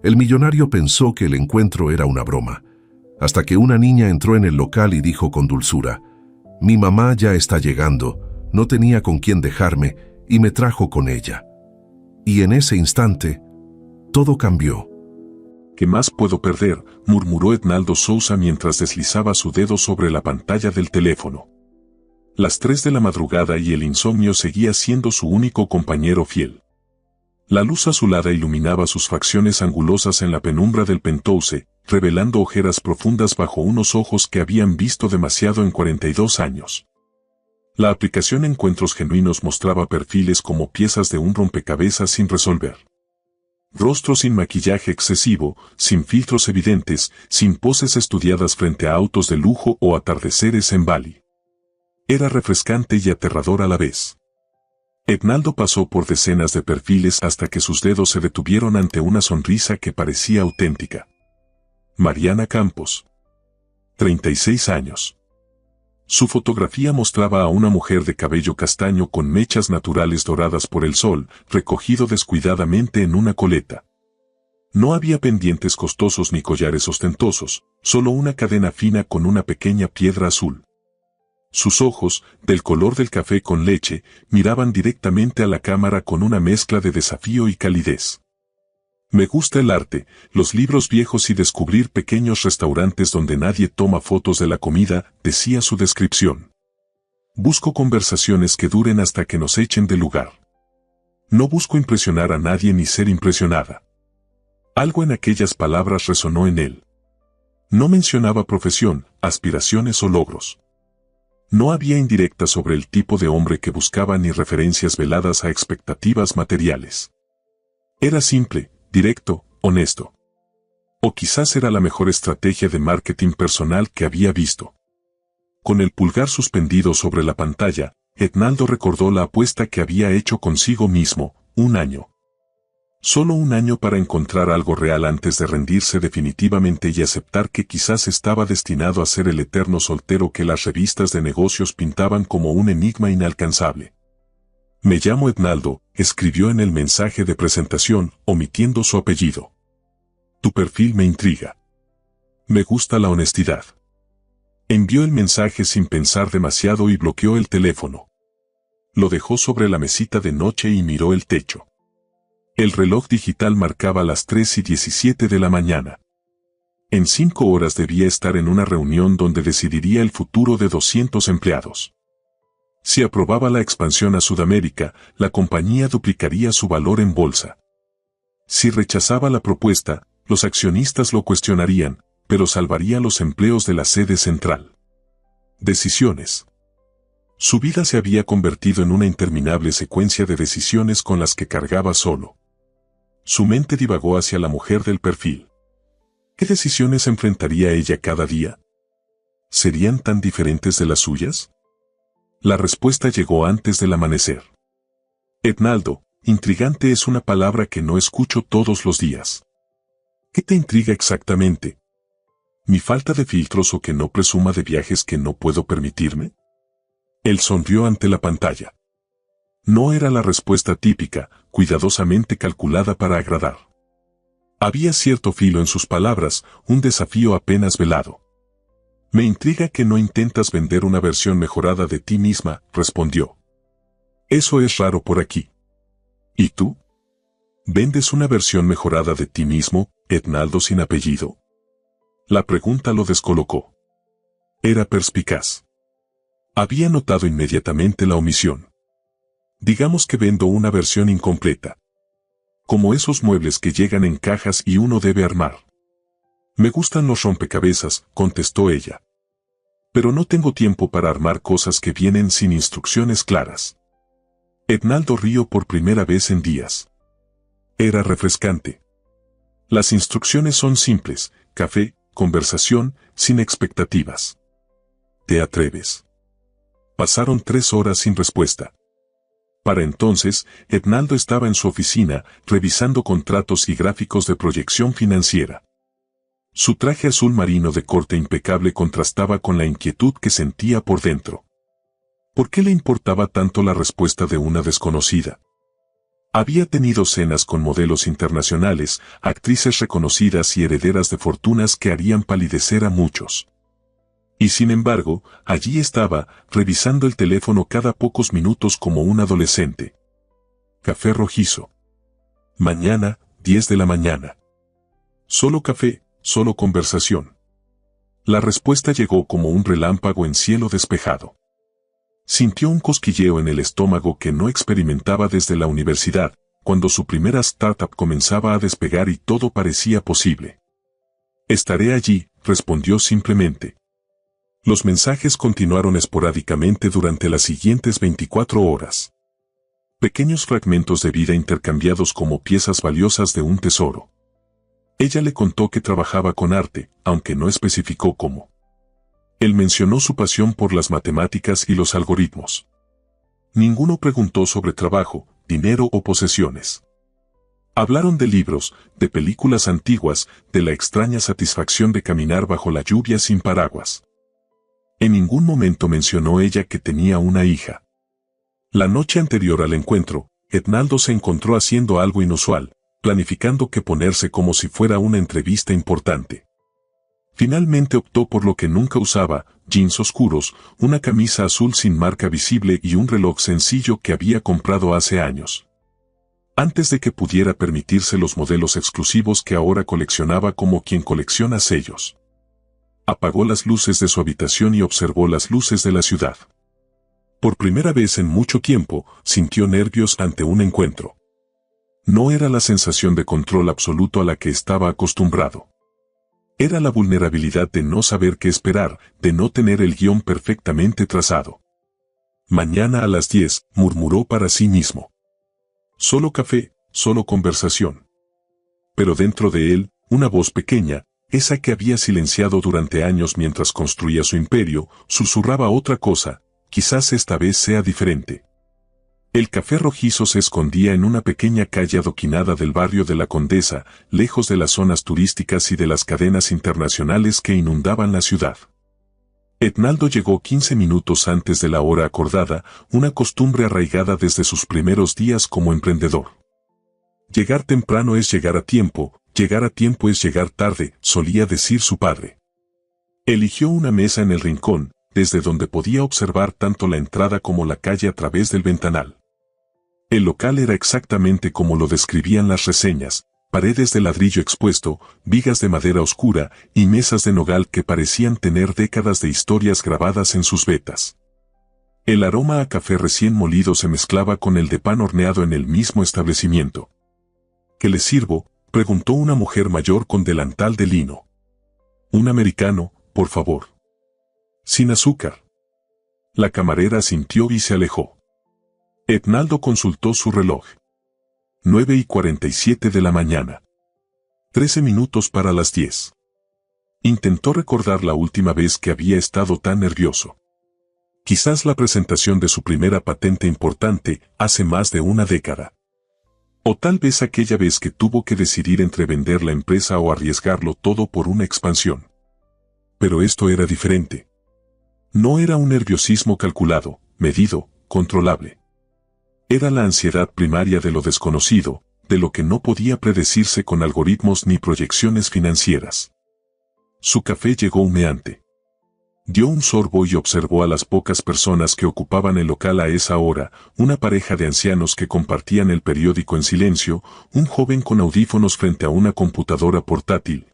El millonario pensó que el encuentro era una broma, hasta que una niña entró en el local y dijo con dulzura: «Mi mamá ya está llegando, no tenía con quién dejarme y me trajo con ella». Y en ese instante, todo cambió. ¿Qué más puedo perder?, murmuró Ednaldo Sousa mientras deslizaba su dedo sobre la pantalla del teléfono. Las 3 de la madrugada y el insomnio seguía siendo su único compañero fiel. La luz azulada iluminaba sus facciones angulosas en la penumbra del penthouse, revelando ojeras profundas bajo unos ojos que habían visto demasiado en 42 años. La aplicación Encuentros Genuinos mostraba perfiles como piezas de un rompecabezas sin resolver. Rostros sin maquillaje excesivo, sin filtros evidentes, sin poses estudiadas frente a autos de lujo o atardeceres en Bali. Era refrescante y aterrador a la vez. Ednaldo pasó por decenas de perfiles hasta que sus dedos se detuvieron ante una sonrisa que parecía auténtica. Mariana Campos. 36 años. Su fotografía mostraba a una mujer de cabello castaño con mechas naturales doradas por el sol, recogido descuidadamente en una coleta. No había pendientes costosos ni collares ostentosos, solo una cadena fina con una pequeña piedra azul. Sus ojos, del color del café con leche, miraban directamente a la cámara con una mezcla de desafío y calidez. Me gusta el arte, los libros viejos y descubrir pequeños restaurantes donde nadie toma fotos de la comida, decía su descripción. Busco conversaciones que duren hasta que nos echen del lugar. No busco impresionar a nadie ni ser impresionada. Algo en aquellas palabras resonó en él. No mencionaba profesión, aspiraciones o logros. No había indirectas sobre el tipo de hombre que buscaba ni referencias veladas a expectativas materiales. Era simple, directo, honesto. O quizás era la mejor estrategia de marketing personal que había visto. Con el pulgar suspendido sobre la pantalla, Ednaldo recordó la apuesta que había hecho consigo mismo: 1 año. Solo 1 año para encontrar algo real antes de rendirse definitivamente y aceptar que quizás estaba destinado a ser el eterno soltero que las revistas de negocios pintaban como un enigma inalcanzable. Me llamo Ednaldo, escribió en el mensaje de presentación, omitiendo su apellido. Tu perfil me intriga. Me gusta la honestidad. Envió el mensaje sin pensar demasiado y bloqueó el teléfono. Lo dejó sobre la mesita de noche y miró el techo. El reloj digital marcaba las 3:17 de la mañana. En 5 horas debía estar en una reunión donde decidiría el futuro de 200 empleados. Si aprobaba la expansión a Sudamérica, la compañía duplicaría su valor en bolsa. Si rechazaba la propuesta, los accionistas lo cuestionarían, pero salvaría los empleos de la sede central. Decisiones. Su vida se había convertido en una interminable secuencia de decisiones con las que cargaba solo. Su mente divagó hacia la mujer del perfil. ¿Qué decisiones enfrentaría ella cada día? ¿Serían tan diferentes de las suyas? La respuesta llegó antes del amanecer. Ednaldo, intrigante es una palabra que no escucho todos los días. ¿Qué te intriga exactamente? ¿Mi falta de filtros o que no presuma de viajes que no puedo permitirme? Él sonrió ante la pantalla. No era la respuesta típica, cuidadosamente calculada para agradar. Había cierto filo en sus palabras, un desafío apenas velado. Me intriga que no intentas vender una versión mejorada de ti misma, respondió. Eso es raro por aquí. ¿Y tú? ¿Vendes una versión mejorada de ti mismo, Ednaldo sin apellido? La pregunta lo descolocó. Era perspicaz. Había notado inmediatamente la omisión. Digamos que vendo una versión incompleta. Como esos muebles que llegan en cajas y uno debe armar. Me gustan los rompecabezas, contestó ella. Pero no tengo tiempo para armar cosas que vienen sin instrucciones claras. Ednaldo rió por primera vez en días. Era refrescante. Las instrucciones son simples: café, conversación, sin expectativas. ¿Te atreves? Pasaron 3 horas sin respuesta. Para entonces, Ednaldo estaba en su oficina, revisando contratos y gráficos de proyección financiera. Su traje azul marino de corte impecable contrastaba con la inquietud que sentía por dentro. ¿Por qué le importaba tanto la respuesta de una desconocida? Había tenido cenas con modelos internacionales, actrices reconocidas y herederas de fortunas que harían palidecer a muchos. Y sin embargo, allí estaba, revisando el teléfono cada pocos minutos como un adolescente. Café rojizo. Mañana, 10 de la mañana. Solo café, solo conversación. La respuesta llegó como un relámpago en cielo despejado. Sintió un cosquilleo en el estómago que no experimentaba desde la universidad, cuando su primera startup comenzaba a despegar y todo parecía posible. Estaré allí, respondió simplemente. Los mensajes continuaron esporádicamente durante las siguientes 24 horas. Pequeños fragmentos de vida intercambiados como piezas valiosas de un tesoro. Ella le contó que trabajaba con arte, aunque no especificó cómo. Él mencionó su pasión por las matemáticas y los algoritmos. Ninguno preguntó sobre trabajo, dinero o posesiones. Hablaron de libros, de películas antiguas, de la extraña satisfacción de caminar bajo la lluvia sin paraguas. En ningún momento mencionó ella que tenía una hija. La noche anterior al encuentro, Etnaldo se encontró haciendo algo inusual, planificando que ponerse como si fuera una entrevista importante. Finalmente optó por lo que nunca usaba, jeans oscuros, una camisa azul sin marca visible y un reloj sencillo que había comprado hace años. Antes de que pudiera permitirse los modelos exclusivos que ahora coleccionaba como quien colecciona sellos. Apagó las luces de su habitación y observó las luces de la ciudad. Por primera vez en mucho tiempo, sintió nervios ante un encuentro. No era la sensación de control absoluto a la que estaba acostumbrado. Era la vulnerabilidad de no saber qué esperar, de no tener el guión perfectamente trazado. Mañana a las 10, murmuró para sí mismo. Solo café, solo conversación. Pero dentro de él, una voz pequeña, esa que había silenciado durante años mientras construía su imperio, susurraba otra cosa, quizás esta vez sea diferente. El café rojizo se escondía en una pequeña calle adoquinada del barrio de la Condesa, lejos de las zonas turísticas y de las cadenas internacionales que inundaban la ciudad. Etnaldo llegó 15 minutos antes de la hora acordada, una costumbre arraigada desde sus primeros días como emprendedor. Llegar temprano es llegar a tiempo es llegar tarde, solía decir su padre. Eligió una mesa en el rincón, desde donde podía observar tanto la entrada como la calle a través del ventanal. El local era exactamente como lo describían las reseñas, paredes de ladrillo expuesto, vigas de madera oscura y mesas de nogal que parecían tener décadas de historias grabadas en sus vetas. El aroma a café recién molido se mezclaba con el de pan horneado en el mismo establecimiento. ¿Qué le sirvo?, preguntó una mujer mayor con delantal de lino. Un americano, por favor. Sin azúcar. La camarera asintió y se alejó. Etnaldo consultó su reloj. 9:47 de la mañana. 13 minutos para las 10. Intentó recordar la última vez que había estado tan nervioso. Quizás la presentación de su primera patente importante, hace más de una década. O tal vez aquella vez que tuvo que decidir entre vender la empresa o arriesgarlo todo por una expansión. Pero esto era diferente. No era un nerviosismo calculado, medido, controlable. Era la ansiedad primaria de lo desconocido, de lo que no podía predecirse con algoritmos ni proyecciones financieras. Su café llegó humeante. Dio un sorbo y observó a las pocas personas que ocupaban el local a esa hora, una pareja de ancianos que compartían el periódico en silencio, un joven con audífonos frente a una computadora portátil,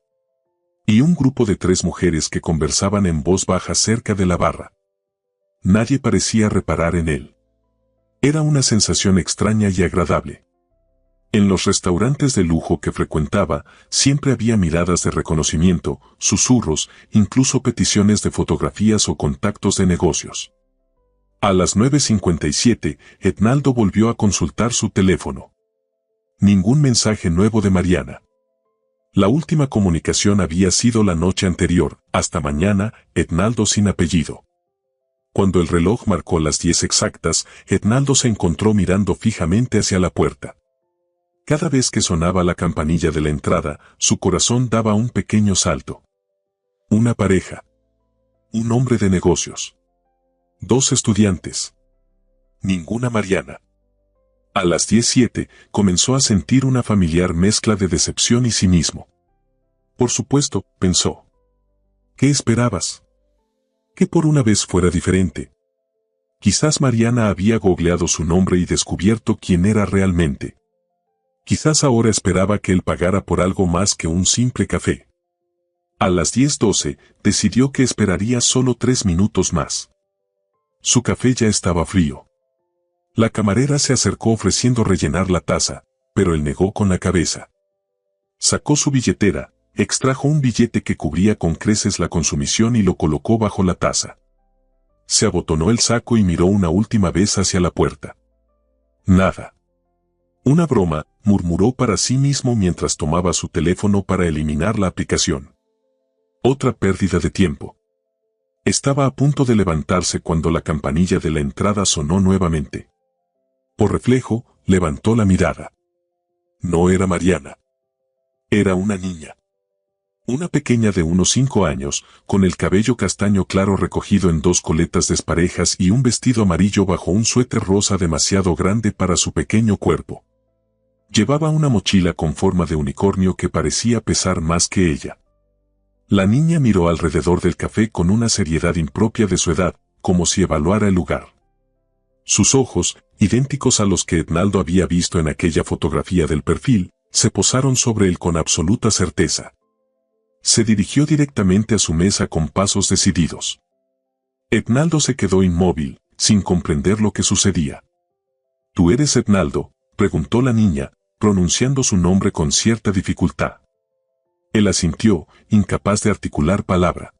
y un grupo de 3 mujeres que conversaban en voz baja cerca de la barra. Nadie parecía reparar en él. Era una sensación extraña y agradable. En los restaurantes de lujo que frecuentaba, siempre había miradas de reconocimiento, susurros, incluso peticiones de fotografías o contactos de negocios. A las 9:57, Etnaldo volvió a consultar su teléfono. Ningún mensaje nuevo de Mariana. La última comunicación había sido la noche anterior, hasta mañana, Etnaldo sin apellido. Cuando el reloj marcó las 10 exactas, Etnaldo se encontró mirando fijamente hacia la puerta. Cada vez que sonaba la campanilla de la entrada, su corazón daba un pequeño salto. Una pareja. Un hombre de negocios. 2 estudiantes. Ninguna Mariana. A las 10:07 comenzó a sentir una familiar mezcla de decepción y cinismo. Por supuesto, pensó. ¿Qué esperabas? Que por una vez fuera diferente. Quizás Mariana había googleado su nombre y descubierto quién era realmente. Quizás ahora esperaba que él pagara por algo más que un simple café. A las 10:12 decidió que esperaría solo 3 minutos más. Su café ya estaba frío. La camarera se acercó ofreciendo rellenar la taza, pero él negó con la cabeza. Sacó su billetera, extrajo un billete que cubría con creces la consumición y lo colocó bajo la taza. Se abotonó el saco y miró una última vez hacia la puerta. Nada. Una broma, murmuró para sí mismo mientras tomaba su teléfono para eliminar la aplicación. Otra pérdida de tiempo. Estaba a punto de levantarse cuando la campanilla de la entrada sonó nuevamente. Por reflejo, levantó la mirada. No era Mariana. Era una niña. Una pequeña de unos 5 años, con el cabello castaño claro recogido en 2 coletas desparejas y un vestido amarillo bajo un suéter rosa demasiado grande para su pequeño cuerpo. Llevaba una mochila con forma de unicornio que parecía pesar más que ella. La niña miró alrededor del café con una seriedad impropia de su edad, como si evaluara el lugar. Sus ojos, idénticos a los que Ednaldo había visto en aquella fotografía del perfil, se posaron sobre él con absoluta certeza. Se dirigió directamente a su mesa con pasos decididos. Ednaldo se quedó inmóvil, sin comprender lo que sucedía. ¿Tú eres Ednaldo?, preguntó la niña, pronunciando su nombre con cierta dificultad. Él asintió, incapaz de articular palabra.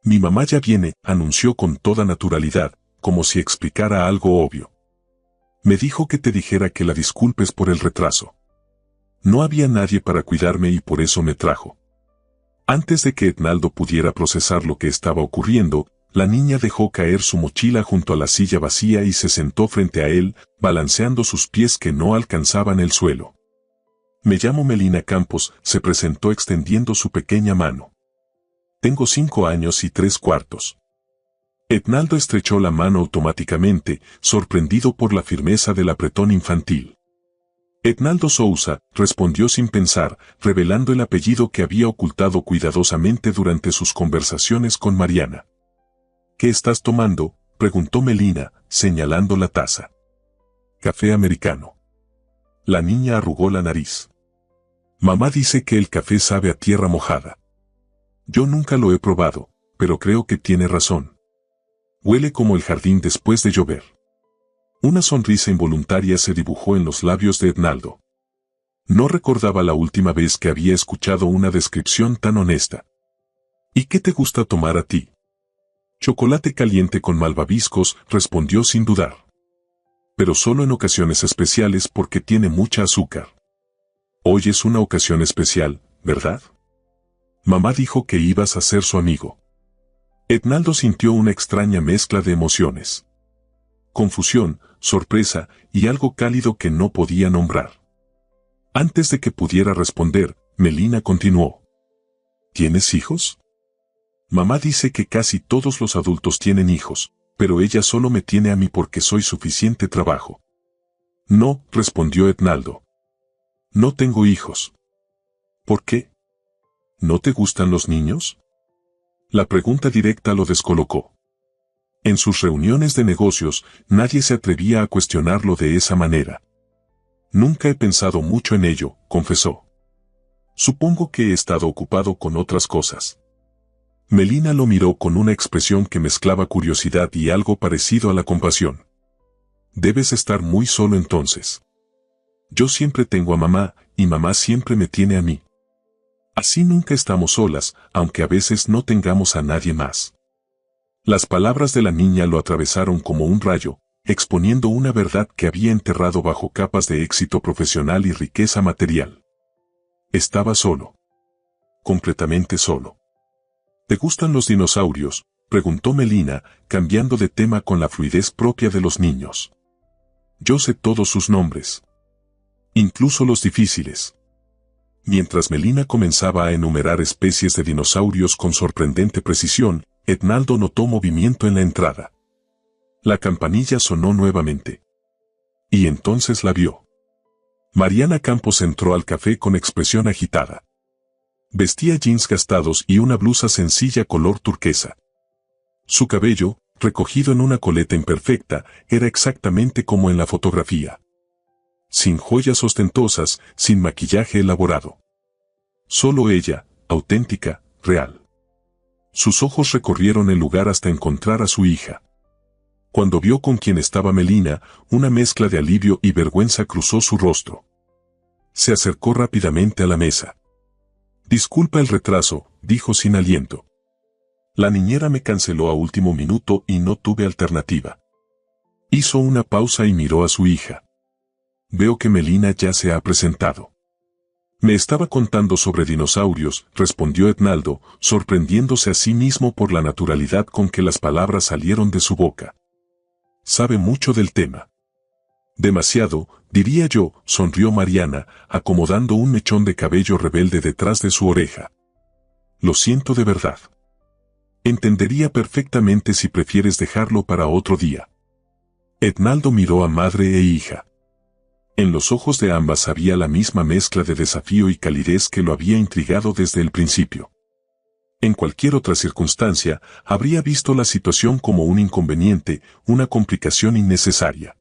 Mi mamá ya viene, anunció con toda naturalidad, como si explicara algo obvio. Me dijo que te dijera que la disculpes por el retraso. No había nadie para cuidarme y por eso me trajo. Antes de que Ednaldo pudiera procesar lo que estaba ocurriendo, la niña dejó caer su mochila junto a la silla vacía y se sentó frente a él, balanceando sus pies que no alcanzaban el suelo. Me llamo Melina Campos, se presentó extendiendo su pequeña mano. Tengo 5 años y 3/4. Ednaldo estrechó la mano automáticamente, sorprendido por la firmeza del apretón infantil. Ednaldo Sousa, respondió sin pensar, revelando el apellido que había ocultado cuidadosamente durante sus conversaciones con Mariana. ¿Qué estás tomando?, preguntó Melina, señalando la taza. Café americano. La niña arrugó la nariz. Mamá dice que el café sabe a tierra mojada. Yo nunca lo he probado, pero creo que tiene razón. Huele como el jardín después de llover. Una sonrisa involuntaria se dibujó en los labios de Ednaldo. No recordaba la última vez que había escuchado una descripción tan honesta. ¿Y qué te gusta tomar a ti? Chocolate caliente con malvaviscos, respondió sin dudar. Pero solo en ocasiones especiales porque tiene mucha azúcar. Hoy es una ocasión especial, ¿verdad? Mamá dijo que ibas a ser su amigo. Ednaldo sintió una extraña mezcla de emociones. Confusión, sorpresa y algo cálido que no podía nombrar. Antes de que pudiera responder, Melina continuó. ¿Tienes hijos? Mamá dice que casi todos los adultos tienen hijos, pero ella solo me tiene a mí porque soy suficiente trabajo. No, respondió Ednaldo. No tengo hijos. ¿Por qué? ¿No te gustan los niños? La pregunta directa lo descolocó. En sus reuniones de negocios, nadie se atrevía a cuestionarlo de esa manera. Nunca he pensado mucho en ello, confesó. Supongo que he estado ocupado con otras cosas. Melina lo miró con una expresión que mezclaba curiosidad y algo parecido a la compasión. Debes estar muy solo entonces. Yo siempre tengo a mamá, y mamá siempre me tiene a mí. Así nunca estamos solas, aunque a veces no tengamos a nadie más. Las palabras de la niña lo atravesaron como un rayo, exponiendo una verdad que había enterrado bajo capas de éxito profesional y riqueza material. Estaba solo. Completamente solo. ¿Te gustan los dinosaurios?, preguntó Melina, cambiando de tema con la fluidez propia de los niños. Yo sé todos sus nombres. Incluso los difíciles. Mientras Melina comenzaba a enumerar especies de dinosaurios con sorprendente precisión, Ednaldo notó movimiento en la entrada. La campanilla sonó nuevamente. Y entonces la vio. Mariana Campos entró al café con expresión agitada. Vestía jeans gastados y una blusa sencilla color turquesa. Su cabello, recogido en una coleta imperfecta, era exactamente como en la fotografía. Sin joyas ostentosas, sin maquillaje elaborado. Solo ella, auténtica, real. Sus ojos recorrieron el lugar hasta encontrar a su hija. Cuando vio con quién estaba Melina, una mezcla de alivio y vergüenza cruzó su rostro. Se acercó rápidamente a la mesa. «Disculpa el retraso», dijo sin aliento. «La niñera me canceló a último minuto y no tuve alternativa». Hizo una pausa y miró a su hija. «Veo que Melina ya se ha presentado». «Me estaba contando sobre dinosaurios», respondió Etnaldo, sorprendiéndose a sí mismo por la naturalidad con que las palabras salieron de su boca. «Sabe mucho del tema». «Demasiado, diría yo», sonrió Mariana, acomodando un mechón de cabello rebelde detrás de su oreja. «Lo siento de verdad. Entendería perfectamente si prefieres dejarlo para otro día». Etnaldo miró a madre e hija. En los ojos de ambas había la misma mezcla de desafío y calidez que lo había intrigado desde el principio. En cualquier otra circunstancia, habría visto la situación como un inconveniente, una complicación innecesaria.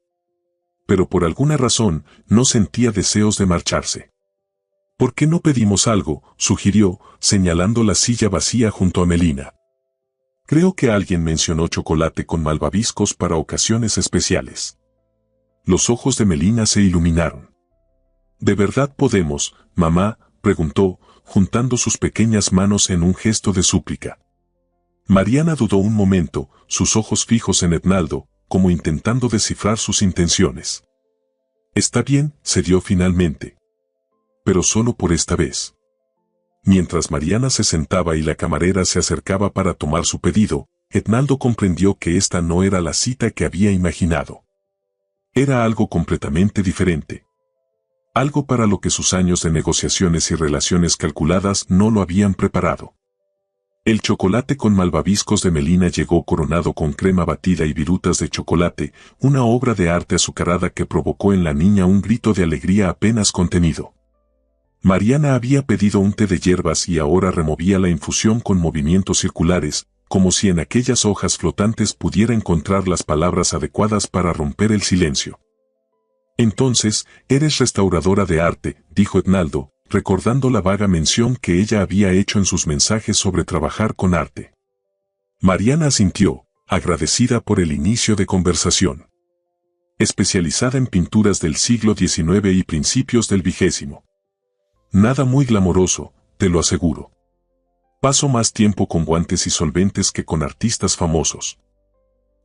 Pero por alguna razón, no sentía deseos de marcharse. «¿Por qué no pedimos algo?», sugirió, señalando la silla vacía junto a Melina. «Creo que alguien mencionó chocolate con malvaviscos para ocasiones especiales». Los ojos de Melina se iluminaron. «¿De verdad podemos, mamá?», preguntó, juntando sus pequeñas manos en un gesto de súplica. Mariana dudó un momento, sus ojos fijos en Etnaldo, como intentando descifrar sus intenciones. «Está bien», cedió finalmente. «Pero solo por esta vez». Mientras Mariana se sentaba y la camarera se acercaba para tomar su pedido, Etnaldo comprendió que esta no era la cita que había imaginado. Era algo completamente diferente. Algo para lo que sus años de negociaciones y relaciones calculadas no lo habían preparado. El chocolate con malvaviscos de Melina llegó coronado con crema batida y virutas de chocolate, una obra de arte azucarada que provocó en la niña un grito de alegría apenas contenido. Mariana había pedido un té de hierbas y ahora removía la infusión con movimientos circulares, como si en aquellas hojas flotantes pudiera encontrar las palabras adecuadas para romper el silencio. «Entonces, eres restauradora de arte», dijo Etnaldo, recordando la vaga mención que ella había hecho en sus mensajes sobre trabajar con arte. Mariana asintió, agradecida por el inicio de conversación. Especializada en pinturas del siglo XIX y principios del XX. Nada muy glamoroso, te lo aseguro. Paso más tiempo con guantes y solventes que con artistas famosos.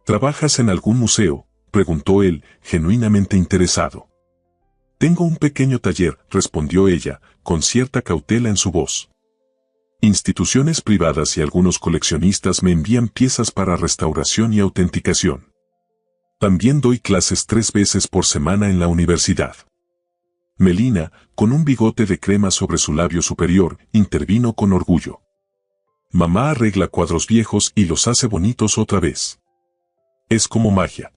¿Trabajas en algún museo?, preguntó él, genuinamente interesado. «Tengo un pequeño taller», respondió ella, con cierta cautela en su voz. «Instituciones privadas y algunos coleccionistas me envían piezas para restauración y autenticación. También doy clases 3 veces por semana en la universidad». Melina, con un bigote de crema sobre su labio superior, intervino con orgullo. «Mamá arregla cuadros viejos y los hace bonitos otra vez. Es como magia.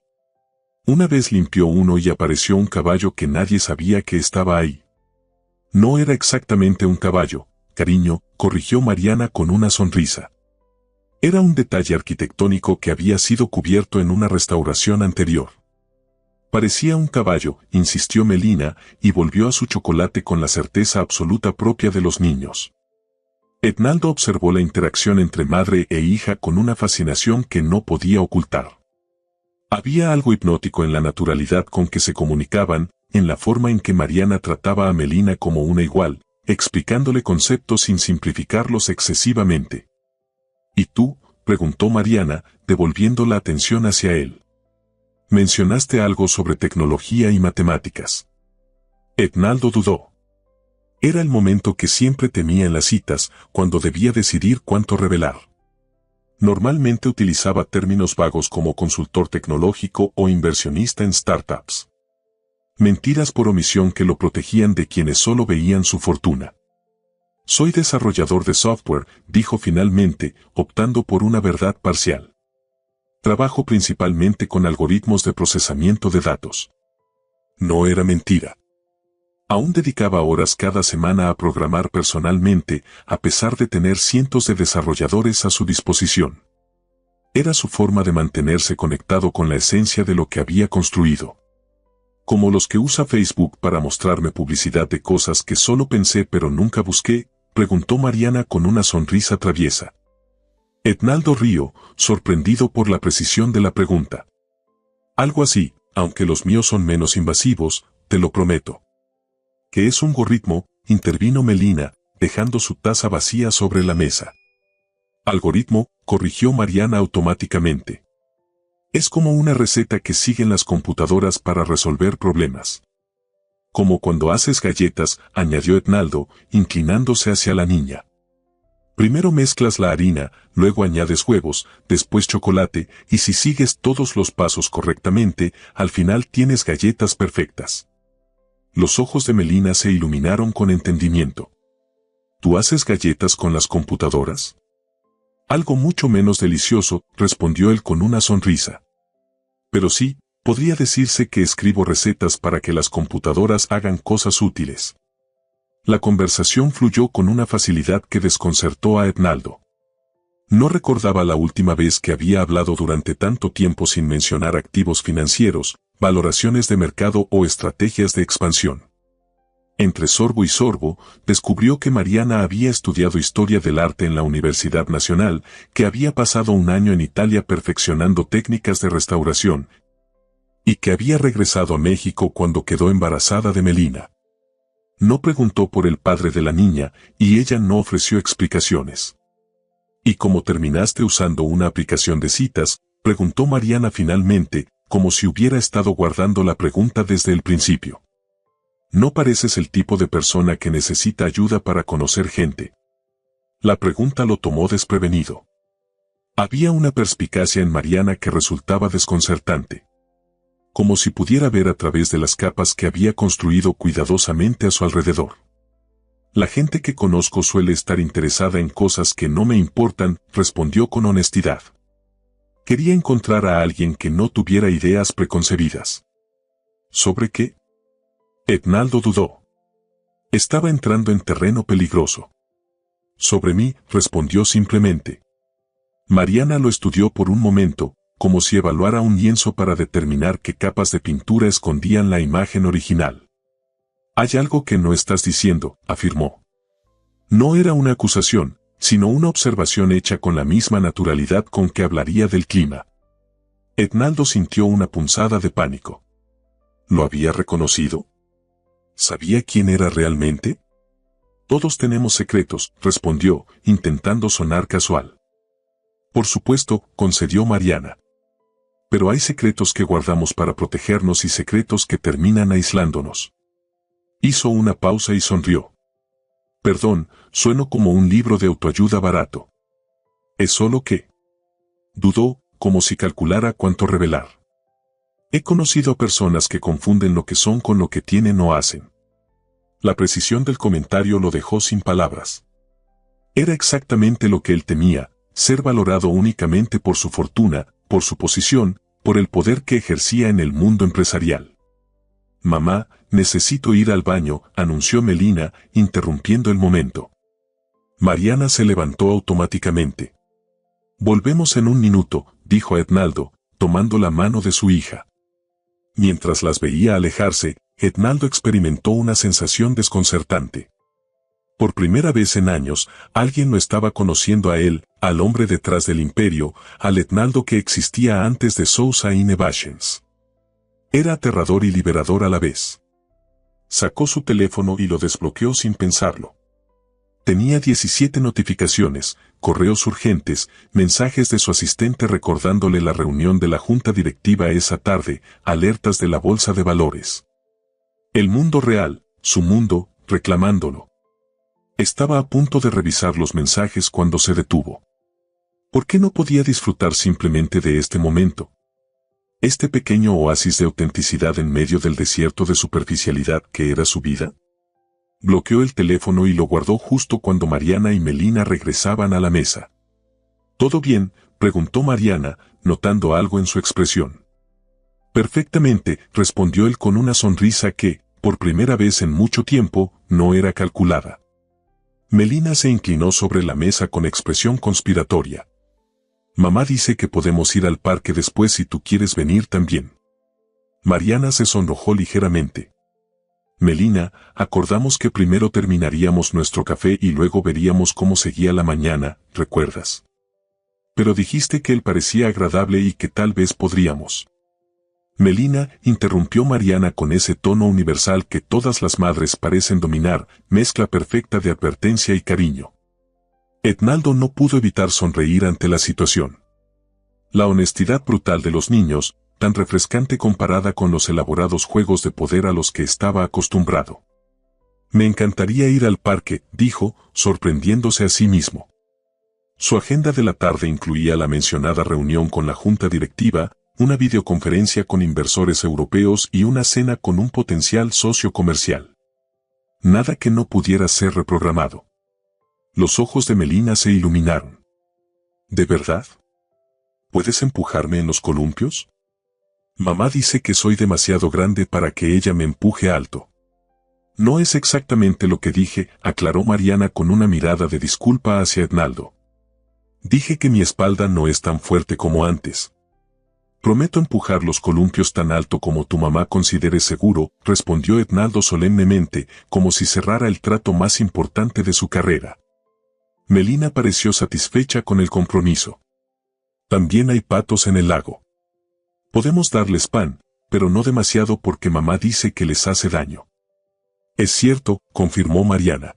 Una vez limpió uno y apareció un caballo que nadie sabía que estaba ahí». «No era exactamente un caballo, cariño», corrigió Mariana con una sonrisa. «Era un detalle arquitectónico que había sido cubierto en una restauración anterior». «Parecía un caballo», insistió Melina, y volvió a su chocolate con la certeza absoluta propia de los niños. Etnaldo observó la interacción entre madre e hija con una fascinación que no podía ocultar. Había algo hipnótico en la naturalidad con que se comunicaban, en la forma en que Mariana trataba a Melina como una igual, explicándole conceptos sin simplificarlos excesivamente. «¿Y tú?», preguntó Mariana, devolviendo la atención hacia él. «Mencionaste algo sobre tecnología y matemáticas». Etnaldo dudó. Era el momento que siempre temía en las citas, cuando debía decidir cuánto revelar. Normalmente utilizaba términos vagos como consultor tecnológico o inversionista en startups. Mentiras por omisión que lo protegían de quienes solo veían su fortuna. «Soy desarrollador de software», dijo finalmente, optando por una verdad parcial. «Trabajo principalmente con algoritmos de procesamiento de datos». No era mentira. Aún dedicaba horas cada semana a programar personalmente, a pesar de tener cientos de desarrolladores a su disposición. Era su forma de mantenerse conectado con la esencia de lo que había construido. Como los que usa Facebook para mostrarme publicidad de cosas que solo pensé pero nunca busqué, preguntó Mariana con una sonrisa traviesa. Etnaldo rió, sorprendido por la precisión de la pregunta. Algo así, aunque los míos son menos invasivos, te lo prometo. ¿Qué es un algoritmo?, intervino Melina, dejando su taza vacía sobre la mesa. Algoritmo, corrigió Mariana automáticamente. Es como una receta que siguen las computadoras para resolver problemas. Como cuando haces galletas, añadió Etnaldo, inclinándose hacia la niña. Primero mezclas la harina, luego añades huevos, después chocolate, y si sigues todos los pasos correctamente, al final tienes galletas perfectas. Los ojos de Melina se iluminaron con entendimiento. ¿Tú haces galletas con las computadoras? Algo mucho menos delicioso, respondió él con una sonrisa. Pero sí, podría decirse que escribo recetas para que las computadoras hagan cosas útiles. La conversación fluyó con una facilidad que desconcertó a Etnaldo. No recordaba la última vez que había hablado durante tanto tiempo sin mencionar activos financieros, valoraciones de mercado o estrategias de expansión. Entre sorbo y sorbo, descubrió que Mariana había estudiado Historia del Arte en la Universidad Nacional, que había pasado un año en Italia perfeccionando técnicas de restauración, y que había regresado a México cuando quedó embarazada de Melina. No preguntó por el padre de la niña, y ella no ofreció explicaciones. ¿Y cómo terminaste usando una aplicación de citas?, preguntó Mariana finalmente, como si hubiera estado guardando la pregunta desde el principio. No pareces el tipo de persona que necesita ayuda para conocer gente. La pregunta lo tomó desprevenido. Había una perspicacia en Mariana que resultaba desconcertante. Como si pudiera ver a través de las capas que había construido cuidadosamente a su alrededor. La gente que conozco suele estar interesada en cosas que no me importan, respondió con honestidad. Quería encontrar a alguien que no tuviera ideas preconcebidas. ¿Sobre qué? Etnaldo dudó. Estaba entrando en terreno peligroso. Sobre mí, respondió simplemente. Mariana lo estudió por un momento, como si evaluara un lienzo para determinar qué capas de pintura escondían la imagen original. Hay algo que no estás diciendo, afirmó. No era una acusación, sino una observación hecha con la misma naturalidad con que hablaría del clima. Etnaldo sintió una punzada de pánico. ¿Lo había reconocido? ¿Sabía quién era realmente? Todos tenemos secretos, respondió, intentando sonar casual. Por supuesto, concedió Mariana. Pero hay secretos que guardamos para protegernos y secretos que terminan aislándonos. Hizo una pausa y sonrió. Perdón, sueno como un libro de autoayuda barato. ¿Es solo que? Dudó, como si calculara cuánto revelar. He conocido a personas que confunden lo que son con lo que tienen o hacen. La precisión del comentario lo dejó sin palabras. Era exactamente lo que él temía, ser valorado únicamente por su fortuna, por su posición, por el poder que ejercía en el mundo empresarial. Mamá, necesito ir al baño, anunció Melina, interrumpiendo el momento. Mariana se levantó automáticamente. Volvemos en un minuto, dijo a Etnaldo, tomando la mano de su hija. Mientras las veía alejarse, Etnaldo experimentó una sensación desconcertante. Por primera vez en años, alguien lo estaba conociendo a él, al hombre detrás del imperio, al Etnaldo que existía antes de Sousa Innovations. Era aterrador y liberador a la vez. Sacó su teléfono y lo desbloqueó sin pensarlo. Tenía 17 notificaciones, correos urgentes, mensajes de su asistente recordándole la reunión de la junta directiva esa tarde, alertas de la bolsa de valores. El mundo real, su mundo, reclamándolo. Estaba a punto de revisar los mensajes cuando se detuvo. ¿Por qué no podía disfrutar simplemente de este momento? Este pequeño oasis de autenticidad en medio del desierto de superficialidad que era su vida. Bloqueó el teléfono y lo guardó justo cuando Mariana y Melina regresaban a la mesa. ¿Todo bien?, preguntó Mariana, notando algo en su expresión. Perfectamente, respondió él con una sonrisa que, por primera vez en mucho tiempo, no era calculada. Melina se inclinó sobre la mesa con expresión conspiratoria. Mamá dice que podemos ir al parque después si tú quieres venir también. Mariana se sonrojó ligeramente. Melina, acordamos que primero terminaríamos nuestro café y luego veríamos cómo seguía la mañana, ¿recuerdas? Pero dijiste que él parecía agradable y que tal vez podríamos. Melina, interrumpió Mariana con ese tono universal que todas las madres parecen dominar, mezcla perfecta de advertencia y cariño. Etnaldo no pudo evitar sonreír ante la situación. La honestidad brutal de los niños, tan refrescante comparada con los elaborados juegos de poder a los que estaba acostumbrado. Me encantaría ir al parque, dijo, sorprendiéndose a sí mismo. Su agenda de la tarde incluía la mencionada reunión con la junta directiva, una videoconferencia con inversores europeos y una cena con un potencial socio comercial. Nada que no pudiera ser reprogramado. Los ojos de Melina se iluminaron. ¿De verdad? ¿Puedes empujarme en los columpios? Mamá dice que soy demasiado grande para que ella me empuje alto. No es exactamente lo que dije, aclaró Mariana con una mirada de disculpa hacia Etnaldo. Dije que mi espalda no es tan fuerte como antes. Prometo empujar los columpios tan alto como tu mamá considere seguro, respondió Etnaldo solemnemente, como si cerrara el trato más importante de su carrera. Melina pareció satisfecha con el compromiso. También hay patos en el lago. Podemos darles pan, pero no demasiado porque mamá dice que les hace daño. Es cierto, confirmó Mariana.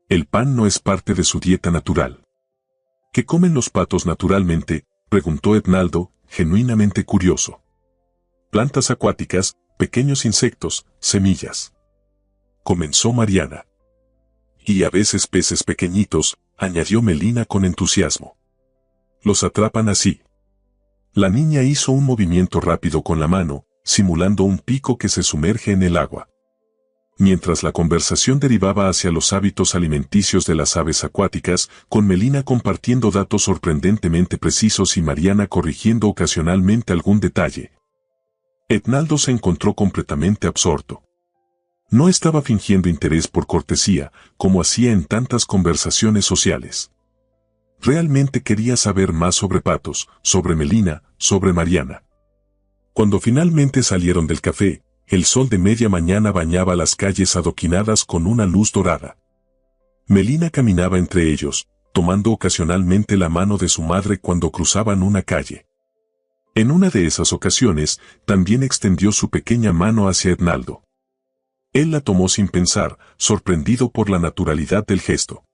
El pan no es parte de su dieta natural. ¿Qué comen los patos naturalmente?, preguntó Etnaldo, genuinamente curioso. Plantas acuáticas, pequeños insectos, semillas. Comenzó Mariana. Y a veces peces pequeñitos, añadió Melina con entusiasmo. Los atrapan así. La niña hizo un movimiento rápido con la mano, simulando un pico que se sumerge en el agua. Mientras la conversación derivaba hacia los hábitos alimenticios de las aves acuáticas, con Melina compartiendo datos sorprendentemente precisos y Mariana corrigiendo ocasionalmente algún detalle. Etnaldo se encontró completamente absorto. No estaba fingiendo interés por cortesía, como hacía en tantas conversaciones sociales. Realmente quería saber más sobre patos, sobre Melina, sobre Mariana. Cuando finalmente salieron del café, el sol de media mañana bañaba las calles adoquinadas con una luz dorada. Melina caminaba entre ellos, tomando ocasionalmente la mano de su madre cuando cruzaban una calle. En una de esas ocasiones, también extendió su pequeña mano hacia Etnaldo. Él la tomó sin pensar, sorprendido por la naturalidad del gesto.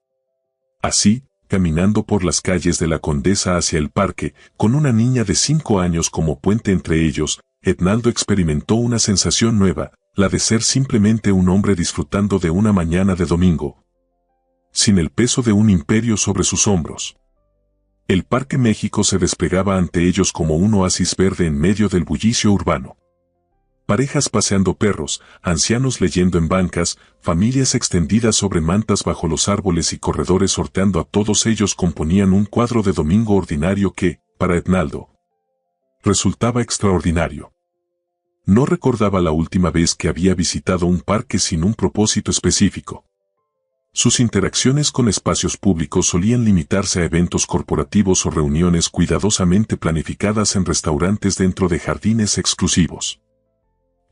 Así, caminando por las calles de la Condesa hacia el parque, con una niña de 5 años como puente entre ellos, Etnaldo experimentó una sensación nueva, la de ser simplemente un hombre disfrutando de una mañana de domingo, sin el peso de un imperio sobre sus hombros. El Parque México se desplegaba ante ellos como un oasis verde en medio del bullicio urbano. Parejas paseando perros, ancianos leyendo en bancas, familias extendidas sobre mantas bajo los árboles y corredores sorteando a todos ellos componían un cuadro de domingo ordinario que, para Etnaldo, resultaba extraordinario. No recordaba la última vez que había visitado un parque sin un propósito específico. Sus interacciones con espacios públicos solían limitarse a eventos corporativos o reuniones cuidadosamente planificadas en restaurantes dentro de jardines exclusivos.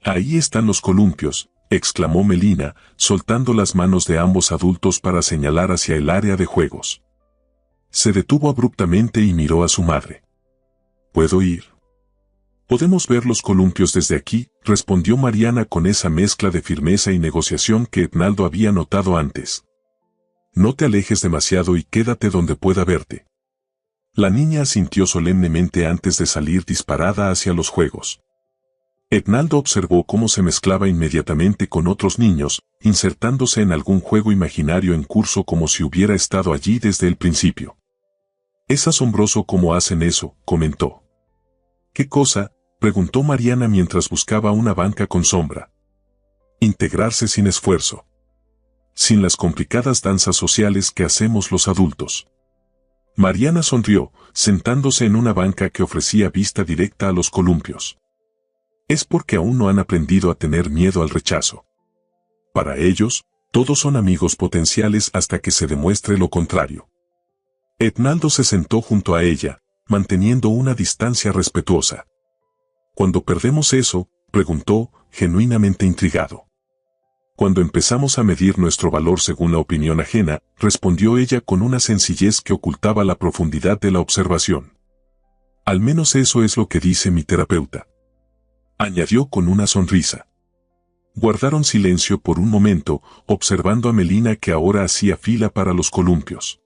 Ahí están los columpios, exclamó Melina, soltando las manos de ambos adultos para señalar hacia el área de juegos. Se detuvo abruptamente y miró a su madre. ¿Puedo ir? Podemos ver los columpios desde aquí, respondió Mariana con esa mezcla de firmeza y negociación que Etnaldo había notado antes. No te alejes demasiado y quédate donde pueda verte. La niña asintió solemnemente antes de salir disparada hacia los juegos. Etnaldo observó cómo se mezclaba inmediatamente con otros niños, insertándose en algún juego imaginario en curso como si hubiera estado allí desde el principio. Es asombroso cómo hacen eso, comentó. ¿Qué cosa?, preguntó Mariana mientras buscaba una banca con sombra. Integrarse sin esfuerzo. Sin las complicadas danzas sociales que hacemos los adultos. Mariana sonrió, sentándose en una banca que ofrecía vista directa a los columpios. Es porque aún no han aprendido a tener miedo al rechazo. Para ellos, todos son amigos potenciales hasta que se demuestre lo contrario. Etnaldo se sentó junto a ella, manteniendo una distancia respetuosa. ¿Cuándo perdemos eso?, preguntó, genuinamente intrigado. Cuando empezamos a medir nuestro valor según la opinión ajena, respondió ella con una sencillez que ocultaba la profundidad de la observación. Al menos eso es lo que dice mi terapeuta. Añadió con una sonrisa. Guardaron silencio por un momento, observando a Melina que ahora hacía fila para los columpios.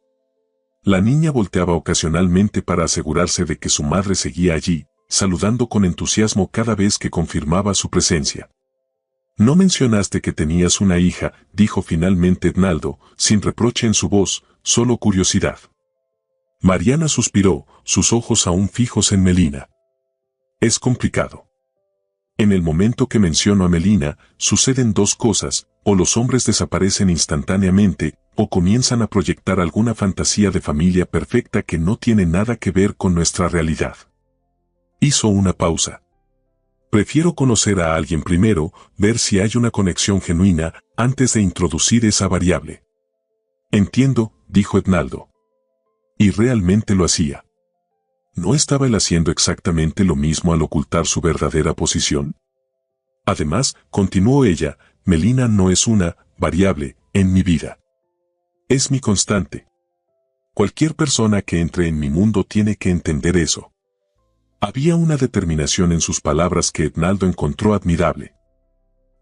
La niña volteaba ocasionalmente para asegurarse de que su madre seguía allí, saludando con entusiasmo cada vez que confirmaba su presencia. «No mencionaste que tenías una hija», dijo finalmente Etnaldo, sin reproche en su voz, solo curiosidad. Mariana suspiró, sus ojos aún fijos en Melina. «Es complicado. En el momento que menciono a Melina, suceden dos cosas, o los hombres desaparecen instantáneamente, o comienzan a proyectar alguna fantasía de familia perfecta que no tiene nada que ver con nuestra realidad». Hizo una pausa. «Prefiero conocer a alguien primero, ver si hay una conexión genuina, antes de introducir esa variable». «Entiendo», dijo Etnaldo. Y realmente lo hacía. ¿No estaba él haciendo exactamente lo mismo al ocultar su verdadera posición? Además, continuó ella, Melina no es una variable en mi vida. Es mi constante. Cualquier persona que entre en mi mundo tiene que entender eso. Había una determinación en sus palabras que Etnaldo encontró admirable.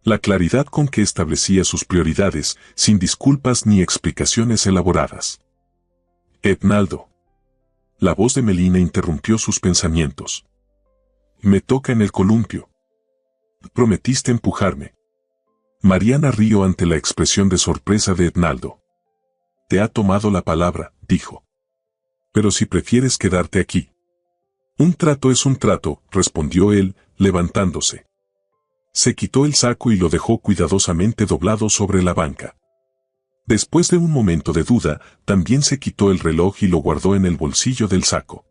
La claridad con que establecía sus prioridades, sin disculpas ni explicaciones elaboradas. Etnaldo. La voz de Melina interrumpió sus pensamientos. «Me toca en el columpio. Prometiste empujarme». Mariana rió ante la expresión de sorpresa de Etnaldo. «Te ha tomado la palabra», dijo. «Pero si prefieres quedarte aquí». «Un trato es un trato», respondió él, levantándose. Se quitó el saco y lo dejó cuidadosamente doblado sobre la banca. Después de un momento de duda, también se quitó el reloj y lo guardó en el bolsillo del saco.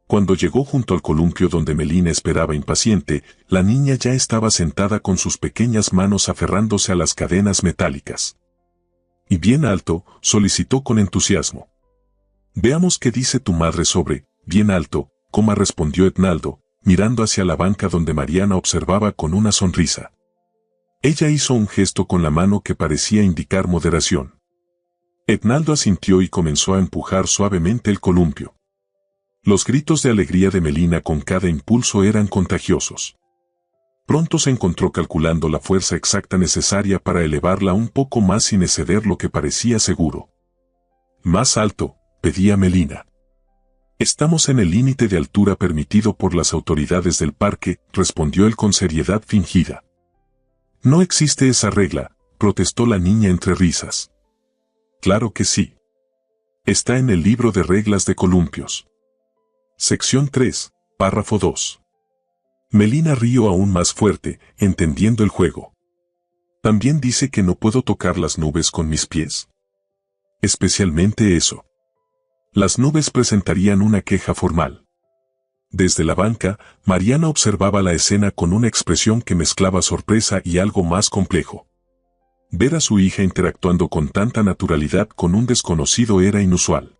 Cuando llegó junto al columpio donde Melina esperaba impaciente, la niña ya estaba sentada con sus pequeñas manos aferrándose a las cadenas metálicas. Y bien alto, solicitó con entusiasmo. «Veamos qué dice tu madre sobre, bien alto», respondió Etnaldo, mirando hacia la banca donde Mariana observaba con una sonrisa. Ella hizo un gesto con la mano que parecía indicar moderación. Etnaldo asintió y comenzó a empujar suavemente el columpio. Los gritos de alegría de Melina con cada impulso eran contagiosos. Pronto se encontró calculando la fuerza exacta necesaria para elevarla un poco más sin exceder lo que parecía seguro. «Más alto», pedía Melina. «Estamos en el límite de altura permitido por las autoridades del parque», respondió él con seriedad fingida. «No existe esa regla», protestó la niña entre risas. «Claro que sí. Está en el libro de reglas de columpios. Sección 3, párrafo 2. Melina rió aún más fuerte, entendiendo el juego. «¿También dice que no puedo tocar las nubes con mis pies?» «Especialmente eso. Las nubes presentarían una queja formal». Desde la banca, Mariana observaba la escena con una expresión que mezclaba sorpresa y algo más complejo. Ver a su hija interactuando con tanta naturalidad con un desconocido era inusual.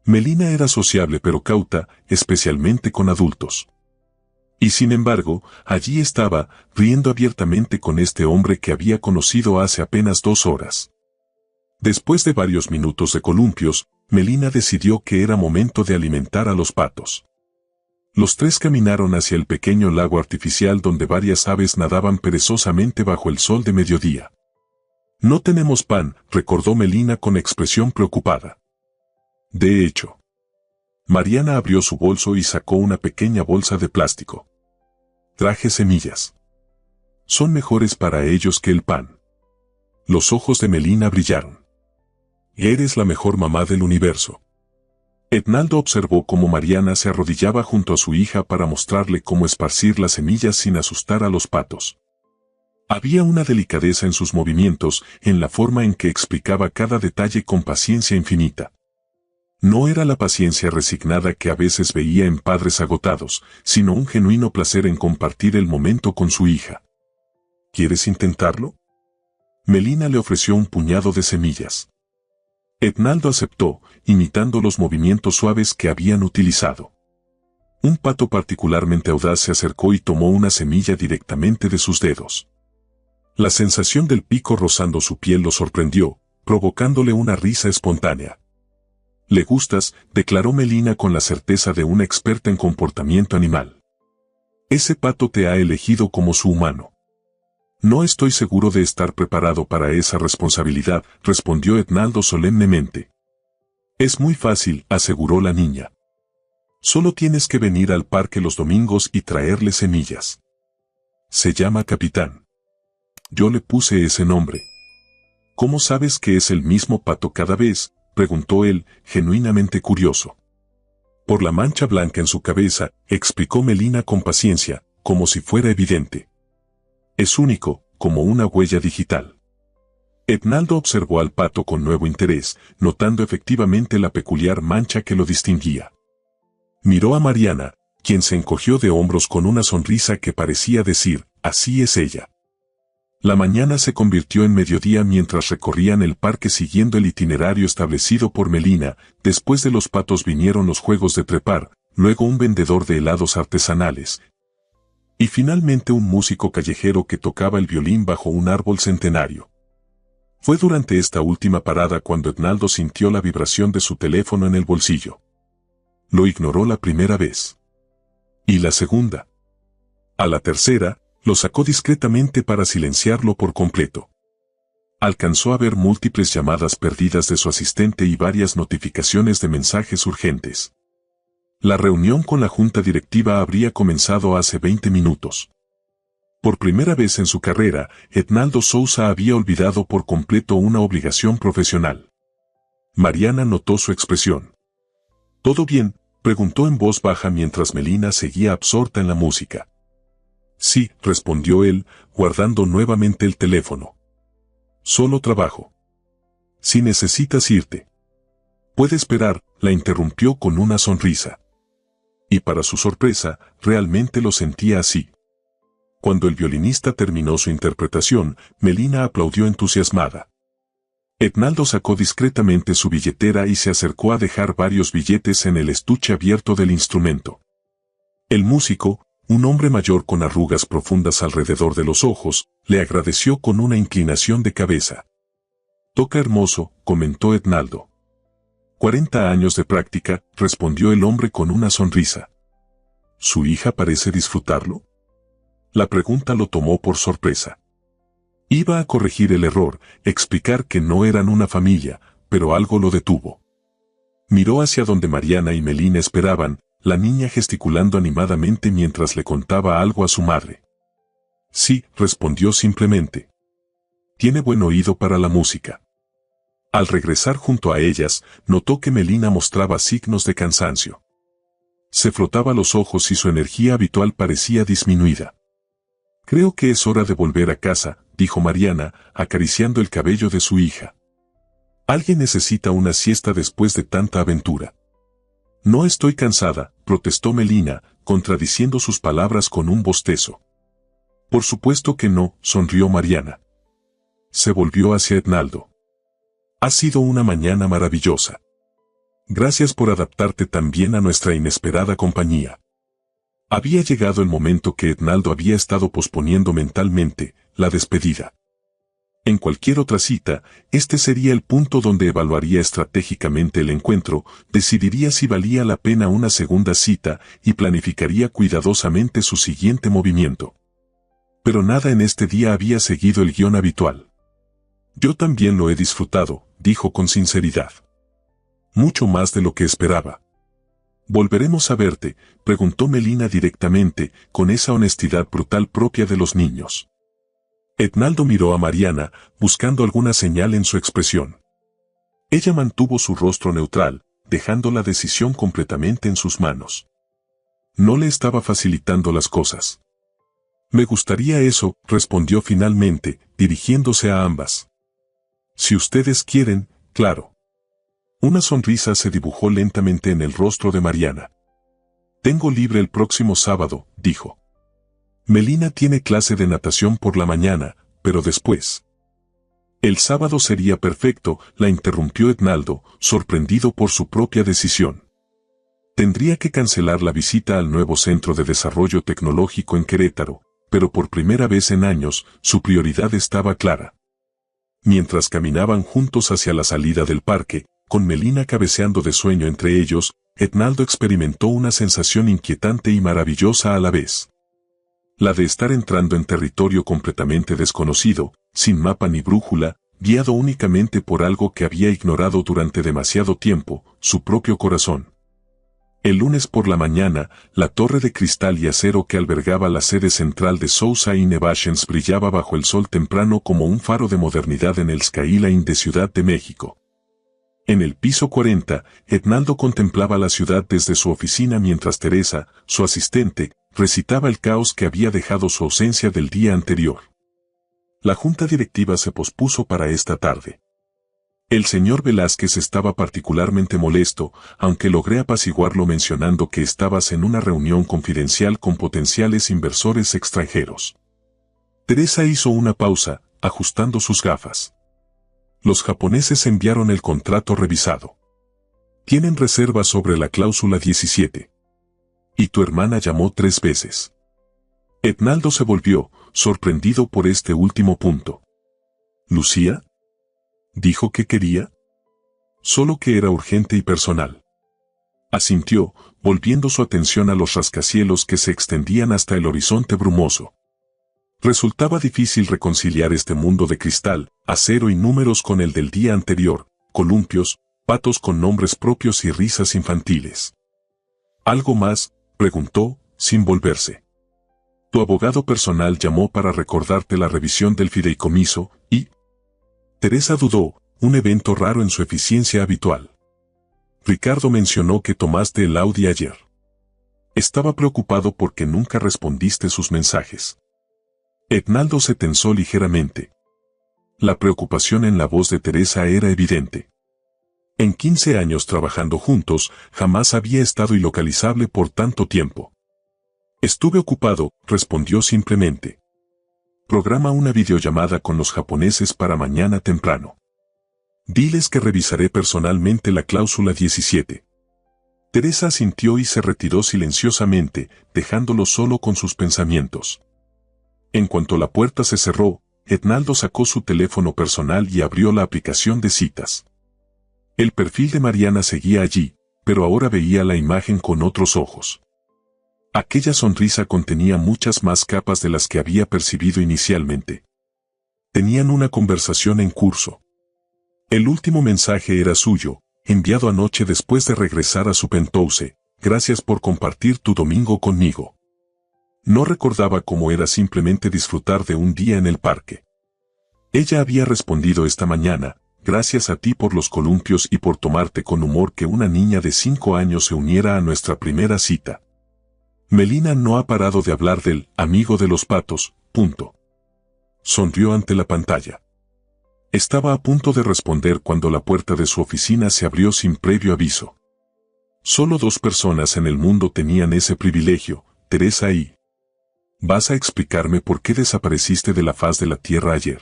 Melina era sociable pero cauta, especialmente con adultos. Y sin embargo, allí estaba, riendo abiertamente con este hombre que había conocido hace apenas 2 horas. Después de varios minutos de columpios, Melina decidió que era momento de alimentar a los patos. Los tres caminaron hacia el pequeño lago artificial donde varias aves nadaban perezosamente bajo el sol de mediodía. «No tenemos pan», recordó Melina con expresión preocupada. De hecho, Mariana abrió su bolso y sacó una pequeña bolsa de plástico. «Traje semillas. Son mejores para ellos que el pan». Los ojos de Melina brillaron. «Eres la mejor mamá del universo». Etnaldo observó cómo Mariana se arrodillaba junto a su hija para mostrarle cómo esparcir las semillas sin asustar a los patos. Había una delicadeza en sus movimientos, en la forma en que explicaba cada detalle con paciencia infinita. No era la paciencia resignada que a veces veía en padres agotados, sino un genuino placer en compartir el momento con su hija. ¿Quieres intentarlo? Melina le ofreció un puñado de semillas. Etnaldo aceptó, imitando los movimientos suaves que habían utilizado. Un pato particularmente audaz se acercó y tomó una semilla directamente de sus dedos. La sensación del pico rozando su piel lo sorprendió, provocándole una risa espontánea. «Le gustas», declaró Melina con la certeza de una experta en comportamiento animal. «Ese pato te ha elegido como su humano». «No estoy seguro de estar preparado para esa responsabilidad», respondió Etnaldo solemnemente. «Es muy fácil», aseguró la niña. «Solo tienes que venir al parque los domingos y traerle semillas. Se llama Capitán. Yo le puse ese nombre». «¿Cómo sabes que es el mismo pato cada vez?», preguntó él, genuinamente curioso. «Por la mancha blanca en su cabeza», explicó Melina con paciencia, como si fuera evidente. «Es único, como una huella digital». Etnaldo observó al pato con nuevo interés, notando efectivamente la peculiar mancha que lo distinguía. Miró a Mariana, quien se encogió de hombros con una sonrisa que parecía decir, «Así es ella». La mañana se convirtió en mediodía mientras recorrían el parque siguiendo el itinerario establecido por Melina. Después de los patos vinieron los juegos de trepar, luego un vendedor de helados artesanales, y finalmente un músico callejero que tocaba el violín bajo un árbol centenario. Fue durante esta última parada cuando Etnaldo sintió la vibración de su teléfono en el bolsillo. Lo ignoró la primera vez. Y la segunda. A la tercera, lo sacó discretamente para silenciarlo por completo. Alcanzó a ver múltiples llamadas perdidas de su asistente y varias notificaciones de mensajes urgentes. La reunión con la junta directiva habría comenzado hace 20 minutos. Por primera vez en su carrera, Etnaldo Sousa había olvidado por completo una obligación profesional. Mariana notó su expresión. «¿Todo bien?», preguntó en voz baja mientras Melina seguía absorta en la música. «Sí», respondió él, guardando nuevamente el teléfono. «Solo trabajo». «Si necesitas irte». «Puede esperar», la interrumpió con una sonrisa. Y para su sorpresa, realmente lo sentía así. Cuando el violinista terminó su interpretación, Melina aplaudió entusiasmada. Etnaldo sacó discretamente su billetera y se acercó a dejar varios billetes en el estuche abierto del instrumento. El músico, un hombre mayor con arrugas profundas alrededor de los ojos, le agradeció con una inclinación de cabeza. «Toca hermoso», comentó Etnaldo. 40 años de práctica, respondió el hombre con una sonrisa. ¿Su hija parece disfrutarlo? La pregunta lo tomó por sorpresa. Iba a corregir el error, explicar que no eran una familia, pero algo lo detuvo. Miró hacia donde Mariana y Melina esperaban, la niña gesticulando animadamente mientras le contaba algo a su madre. «Sí», respondió simplemente. «Tiene buen oído para la música». Al regresar junto a ellas, notó que Melina mostraba signos de cansancio. Se frotaba los ojos y su energía habitual parecía disminuida. «Creo que es hora de volver a casa», dijo Mariana, acariciando el cabello de su hija. «Alguien necesita una siesta después de tanta aventura». «No estoy cansada», protestó Melina, contradiciendo sus palabras con un bostezo. «Por supuesto que no», sonrió Mariana. Se volvió hacia Etnaldo. «Ha sido una mañana maravillosa. Gracias por adaptarte tan bien a nuestra inesperada compañía». Había llegado el momento que Etnaldo había estado posponiendo mentalmente, la despedida. En cualquier otra cita, este sería el punto donde evaluaría estratégicamente el encuentro, decidiría si valía la pena una segunda cita y planificaría cuidadosamente su siguiente movimiento. Pero nada en este día había seguido el guión habitual. «Yo también lo he disfrutado», dijo con sinceridad. «Mucho más de lo que esperaba». «¿Volveremos a verte?», preguntó Melina directamente, con esa honestidad brutal propia de los niños. Etnaldo miró a Mariana, buscando alguna señal en su expresión. Ella mantuvo su rostro neutral, dejando la decisión completamente en sus manos. No le estaba facilitando las cosas. «Me gustaría eso», respondió finalmente, dirigiéndose a ambas. «Si ustedes quieren, claro». Una sonrisa se dibujó lentamente en el rostro de Mariana. Tengo libre el próximo sábado, dijo. Melina tiene clase de natación por la mañana, pero después. El sábado sería perfecto, la interrumpió Etnaldo, sorprendido por su propia decisión. Tendría que cancelar la visita al nuevo Centro de Desarrollo Tecnológico en Querétaro, pero por primera vez en años, su prioridad estaba clara. Mientras caminaban juntos hacia la salida del parque, con Melina cabeceando de sueño entre ellos, Etnaldo experimentó una sensación inquietante y maravillosa a la vez. La de estar entrando en territorio completamente desconocido, sin mapa ni brújula, guiado únicamente por algo que había ignorado durante demasiado tiempo, su propio corazón. El lunes por la mañana, la torre de cristal y acero que albergaba la sede central de Sousa Innovations brillaba bajo el sol temprano como un faro de modernidad en el skyline de Ciudad de México. En el piso 40, Etnaldo contemplaba la ciudad desde su oficina mientras Teresa, su asistente, recitaba el caos que había dejado su ausencia del día anterior. La junta directiva se pospuso para esta tarde. El señor Velázquez estaba particularmente molesto, aunque logré apaciguarlo mencionando que estabas en una reunión confidencial con potenciales inversores extranjeros. Teresa hizo una pausa, ajustando sus gafas. Los japoneses enviaron el contrato revisado. Tienen reservas sobre la cláusula 17. Y tu hermana llamó 3 veces. Etnaldo se volvió, sorprendido por este último punto. ¿Lucía? ¿Dijo que quería? Solo que era urgente y personal. Asintió, volviendo su atención a los rascacielos que se extendían hasta el horizonte brumoso. Resultaba difícil reconciliar este mundo de cristal, acero y números con el del día anterior, columpios, patos con nombres propios y risas infantiles. ¿Algo más?, preguntó, sin volverse. Tu abogado personal llamó para recordarte la revisión del fideicomiso, y... Teresa dudó, un evento raro en su eficiencia habitual. Ricardo mencionó que tomaste el Audi ayer. Estaba preocupado porque nunca respondiste sus mensajes. Etnaldo se tensó ligeramente. La preocupación en la voz de Teresa era evidente. En 15 años trabajando juntos, jamás había estado ilocalizable por tanto tiempo. Estuve ocupado, respondió simplemente. Programa una videollamada con los japoneses para mañana temprano. Diles que revisaré personalmente la cláusula 17. Teresa asintió y se retiró silenciosamente, dejándolo solo con sus pensamientos. En cuanto la puerta se cerró, Etnaldo sacó su teléfono personal y abrió la aplicación de citas. El perfil de Mariana seguía allí, pero ahora veía la imagen con otros ojos. Aquella sonrisa contenía muchas más capas de las que había percibido inicialmente. Tenían una conversación en curso. El último mensaje era suyo, enviado anoche después de regresar a su penthouse. Gracias por compartir tu domingo conmigo. No recordaba cómo era simplemente disfrutar de un día en el parque. Ella había respondido esta mañana, gracias a ti por los columpios y por tomarte con humor que una niña de 5 años se uniera a nuestra primera cita. Melina no ha parado de hablar del amigo de los patos, punto. Sonrió ante la pantalla. Estaba a punto de responder cuando la puerta de su oficina se abrió sin previo aviso. Solo 2 personas en el mundo tenían ese privilegio, Teresa y... ¿Vas a explicarme por qué desapareciste de la faz de la tierra ayer?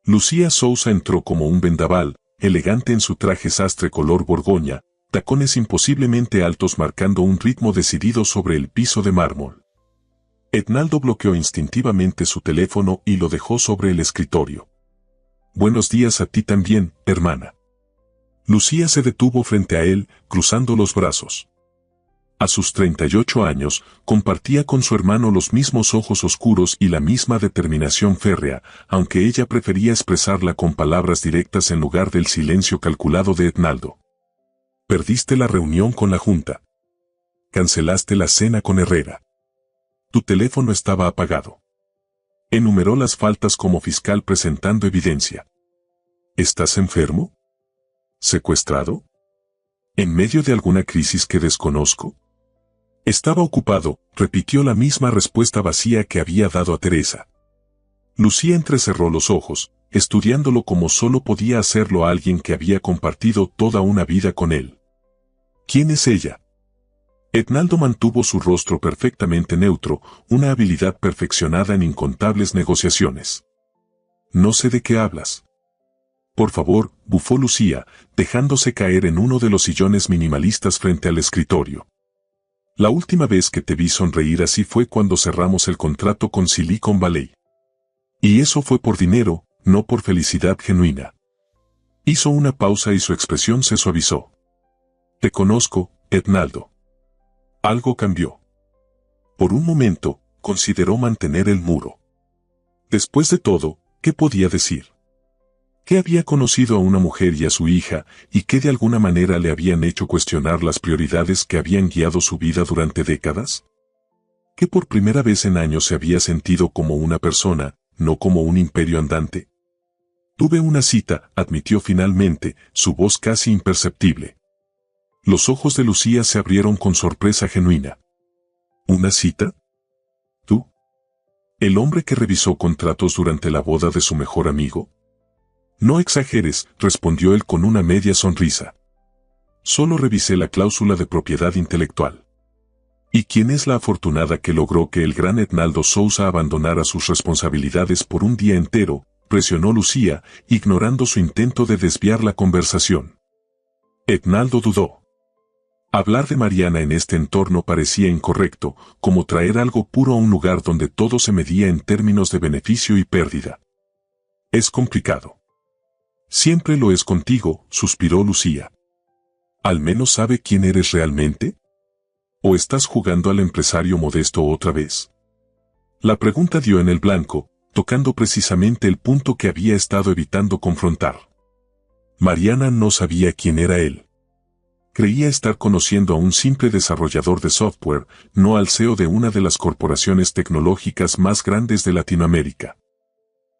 Lucía Sousa entró como un vendaval, elegante en su traje sastre color borgoña, tacones imposiblemente altos marcando un ritmo decidido sobre el piso de mármol. Etnaldo bloqueó instintivamente su teléfono y lo dejó sobre el escritorio. Buenos días a ti también, hermana. Lucía se detuvo frente a él, cruzando los brazos. A sus 38 años, compartía con su hermano los mismos ojos oscuros y la misma determinación férrea, aunque ella prefería expresarla con palabras directas en lugar del silencio calculado de Etnaldo. Perdiste la reunión con la junta. Cancelaste la cena con Herrera. Tu teléfono estaba apagado. Enumeró las faltas como fiscal presentando evidencia. ¿Estás enfermo? ¿Secuestrado? ¿En medio de alguna crisis que desconozco? Estaba ocupado, repitió la misma respuesta vacía que había dado a Teresa. Lucía entrecerró los ojos, estudiándolo como solo podía hacerlo alguien que había compartido toda una vida con él. ¿Quién es ella? Etnaldo mantuvo su rostro perfectamente neutro, una habilidad perfeccionada en incontables negociaciones. No sé de qué hablas. Por favor, bufó Lucía, dejándose caer en uno de los sillones minimalistas frente al escritorio. La última vez que te vi sonreír así fue cuando cerramos el contrato con Silicon Valley. Y eso fue por dinero, no por felicidad genuina. Hizo una pausa y su expresión se suavizó. Te conozco, Etnaldo. Algo cambió. Por un momento, consideró mantener el muro. Después de todo, ¿qué podía decir? Que había conocido a una mujer y a su hija, y que de alguna manera le habían hecho cuestionar las prioridades que habían guiado su vida durante décadas. Que por primera vez en años se había sentido como una persona, no como un imperio andante. Tuve una cita, admitió finalmente, su voz casi imperceptible. Los ojos de Lucía se abrieron con sorpresa genuina. ¿Una cita? ¿Tú? ¿El hombre que revisó contratos durante la boda de su mejor amigo? No exageres, respondió él con una media sonrisa. Solo revisé la cláusula de propiedad intelectual. ¿Y quién es la afortunada que logró que el gran Etnaldo Sousa abandonara sus responsabilidades por un día entero? Presionó Lucía, ignorando su intento de desviar la conversación. Etnaldo dudó. Hablar de Mariana en este entorno parecía incorrecto, como traer algo puro a un lugar donde todo se medía en términos de beneficio y pérdida. Es complicado. Siempre lo es contigo, suspiró Lucía. ¿Al menos sabe quién eres realmente? ¿O estás jugando al empresario modesto otra vez? La pregunta dio en el blanco, tocando precisamente el punto que había estado evitando confrontar. Mariana no sabía quién era él. Creía estar conociendo a un simple desarrollador de software, no al CEO de una de las corporaciones tecnológicas más grandes de Latinoamérica.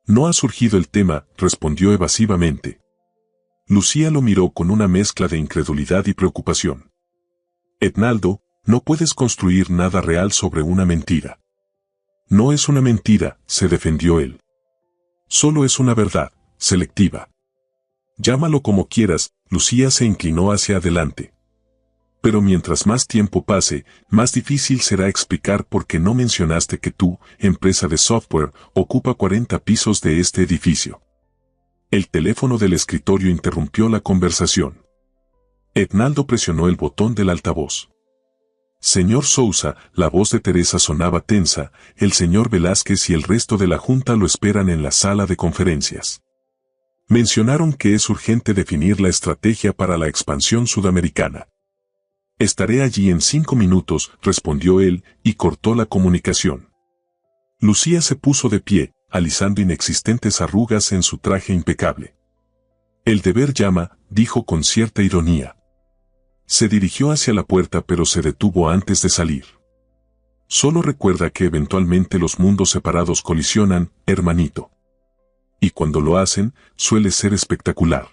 No ha surgido el tema, respondió evasivamente. Lucía lo miró con una mezcla de incredulidad y preocupación. Etnaldo, no puedes construir nada real sobre una mentira. No es una mentira, se defendió él. Solo es una verdad, selectiva. Llámalo como quieras, Lucía se inclinó hacia adelante. Pero mientras más tiempo pase, más difícil será explicar por qué no mencionaste que tu empresa de software ocupa 40 pisos de este edificio. El teléfono del escritorio interrumpió la conversación. Etnaldo presionó el botón del altavoz. Señor Sousa, la voz de Teresa sonaba tensa, el señor Velázquez y el resto de la junta lo esperan en la sala de conferencias. Mencionaron que es urgente definir la estrategia para la expansión sudamericana. Estaré allí en 5 minutos, respondió él, y cortó la comunicación. Lucía se puso de pie, alisando inexistentes arrugas en su traje impecable. El deber llama, dijo con cierta ironía. Se dirigió hacia la puerta pero se detuvo antes de salir. Solo recuerda que eventualmente los mundos separados colisionan, hermanito. Y cuando lo hacen, suele ser espectacular.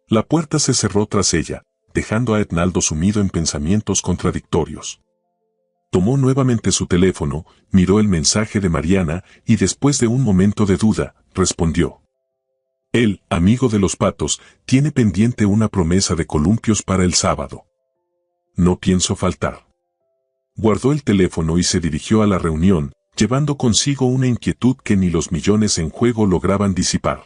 La puerta se cerró tras ella, dejando a Etnaldo sumido en pensamientos contradictorios. Tomó nuevamente su teléfono, miró el mensaje de Mariana y después de un momento de duda, respondió. Él, amigo de los patos, tiene pendiente una promesa de columpios para el sábado. No pienso faltar. Guardó el teléfono y se dirigió a la reunión, llevando consigo una inquietud que ni los millones en juego lograban disipar.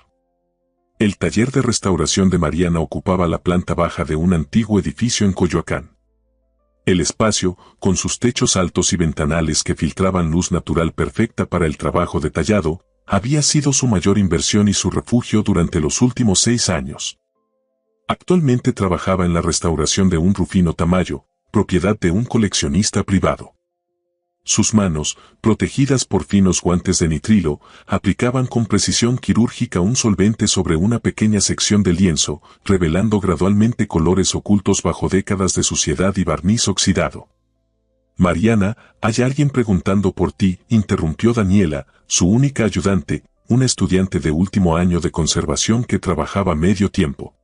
El taller de restauración de Mariana ocupaba la planta baja de un antiguo edificio en Coyoacán. El espacio, con sus techos altos y ventanales que filtraban luz natural perfecta para el trabajo detallado, había sido su mayor inversión y su refugio durante los últimos 6 años. Actualmente trabajaba en la restauración de un Rufino Tamayo, propiedad de un coleccionista privado. Sus manos, protegidas por finos guantes de nitrilo, aplicaban con precisión quirúrgica un solvente sobre una pequeña sección de lienzo, revelando gradualmente colores ocultos bajo décadas de suciedad y barniz oxidado. Mariana, ¿hay alguien preguntando por ti?, interrumpió Daniela, su única ayudante, una estudiante de último año de conservación que trabajaba medio tiempo.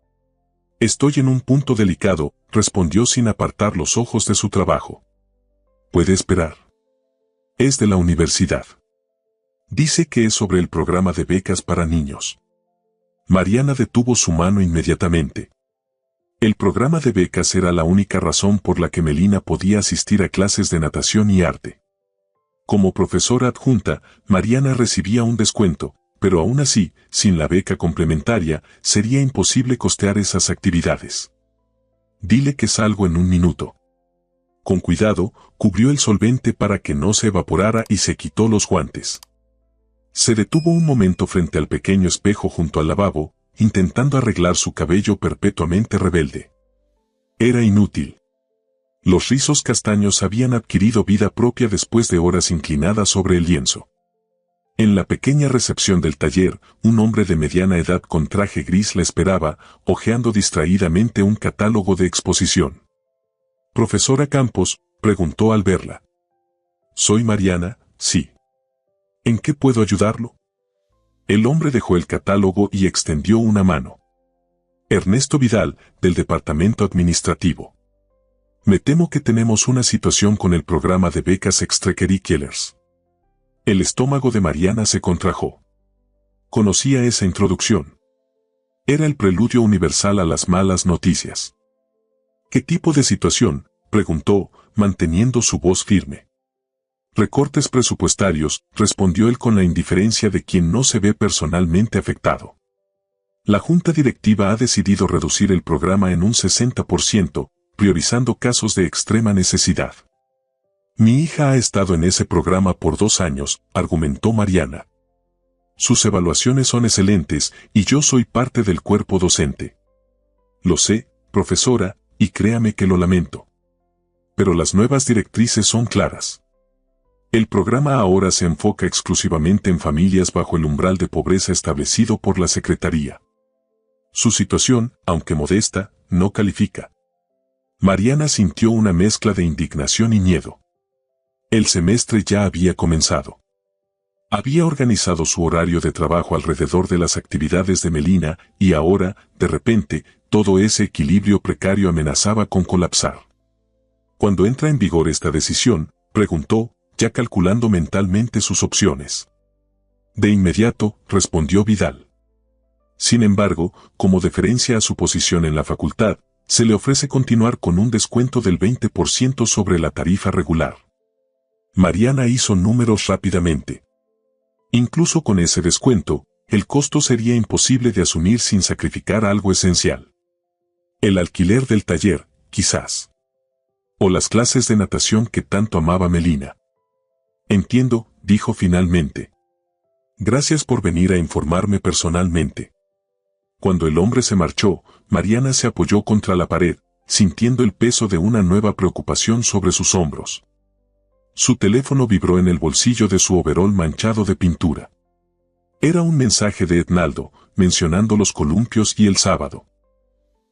Estoy en un punto delicado, respondió sin apartar los ojos de su trabajo. Puede esperar. Es de la universidad. Dice que es sobre el programa de becas para niños. Mariana detuvo su mano inmediatamente. El programa de becas era la única razón por la que Melina podía asistir a clases de natación y arte. Como profesora adjunta, Mariana recibía un descuento, pero aún así, sin la beca complementaria, sería imposible costear esas actividades. Dile que salgo en un minuto. Con cuidado, cubrió el solvente para que no se evaporara y se quitó los guantes. Se detuvo un momento frente al pequeño espejo junto al lavabo, intentando arreglar su cabello perpetuamente rebelde. Era inútil. Los rizos castaños habían adquirido vida propia después de horas inclinadas sobre el lienzo. En la pequeña recepción del taller, un hombre de mediana edad con traje gris la esperaba, hojeando distraídamente un catálogo de exposición. «Profesora Campos», preguntó al verla. «Soy Mariana, sí. ¿En qué puedo ayudarlo?» El hombre dejó el catálogo y extendió una mano. «Ernesto Vidal, del Departamento Administrativo. Me temo que tenemos una situación con el programa de becas extracurriculars». El estómago de Mariana se contrajo. Conocía esa introducción. Era el preludio universal a las malas noticias. «¿Qué tipo de situación?», preguntó, manteniendo su voz firme. «Recortes presupuestarios», respondió él con la indiferencia de quien no se ve personalmente afectado. «La Junta Directiva ha decidido reducir el programa en un 60%, priorizando casos de extrema necesidad. Mi hija ha estado en ese programa por 2 años», argumentó Mariana. «Sus evaluaciones son excelentes y yo soy parte del cuerpo docente». «Lo sé, profesora, y créame que lo lamento. Pero las nuevas directrices son claras. El programa ahora se enfoca exclusivamente en familias bajo el umbral de pobreza establecido por la Secretaría. Su situación, aunque modesta, no califica». Mariana sintió una mezcla de indignación y miedo. El semestre ya había comenzado. Había organizado su horario de trabajo alrededor de las actividades de Melina y ahora, de repente, todo ese equilibrio precario amenazaba con colapsar. «¿Cuándo entra en vigor esta decisión?», preguntó, ya calculando mentalmente sus opciones. «De inmediato», respondió Vidal. Sin embargo, como deferencia a su posición en la facultad, se le ofrece continuar con un descuento del 20% sobre la tarifa regular. Mariana hizo números rápidamente. Incluso con ese descuento, el costo sería imposible de asumir sin sacrificar algo esencial. El alquiler del taller, quizás. O las clases de natación que tanto amaba Melina. «Entiendo», dijo finalmente. «Gracias por venir a informarme personalmente». Cuando el hombre se marchó, Mariana se apoyó contra la pared, sintiendo el peso de una nueva preocupación sobre sus hombros. Su teléfono vibró en el bolsillo de su overol manchado de pintura. Era un mensaje de Etnaldo, mencionando los columpios y el sábado.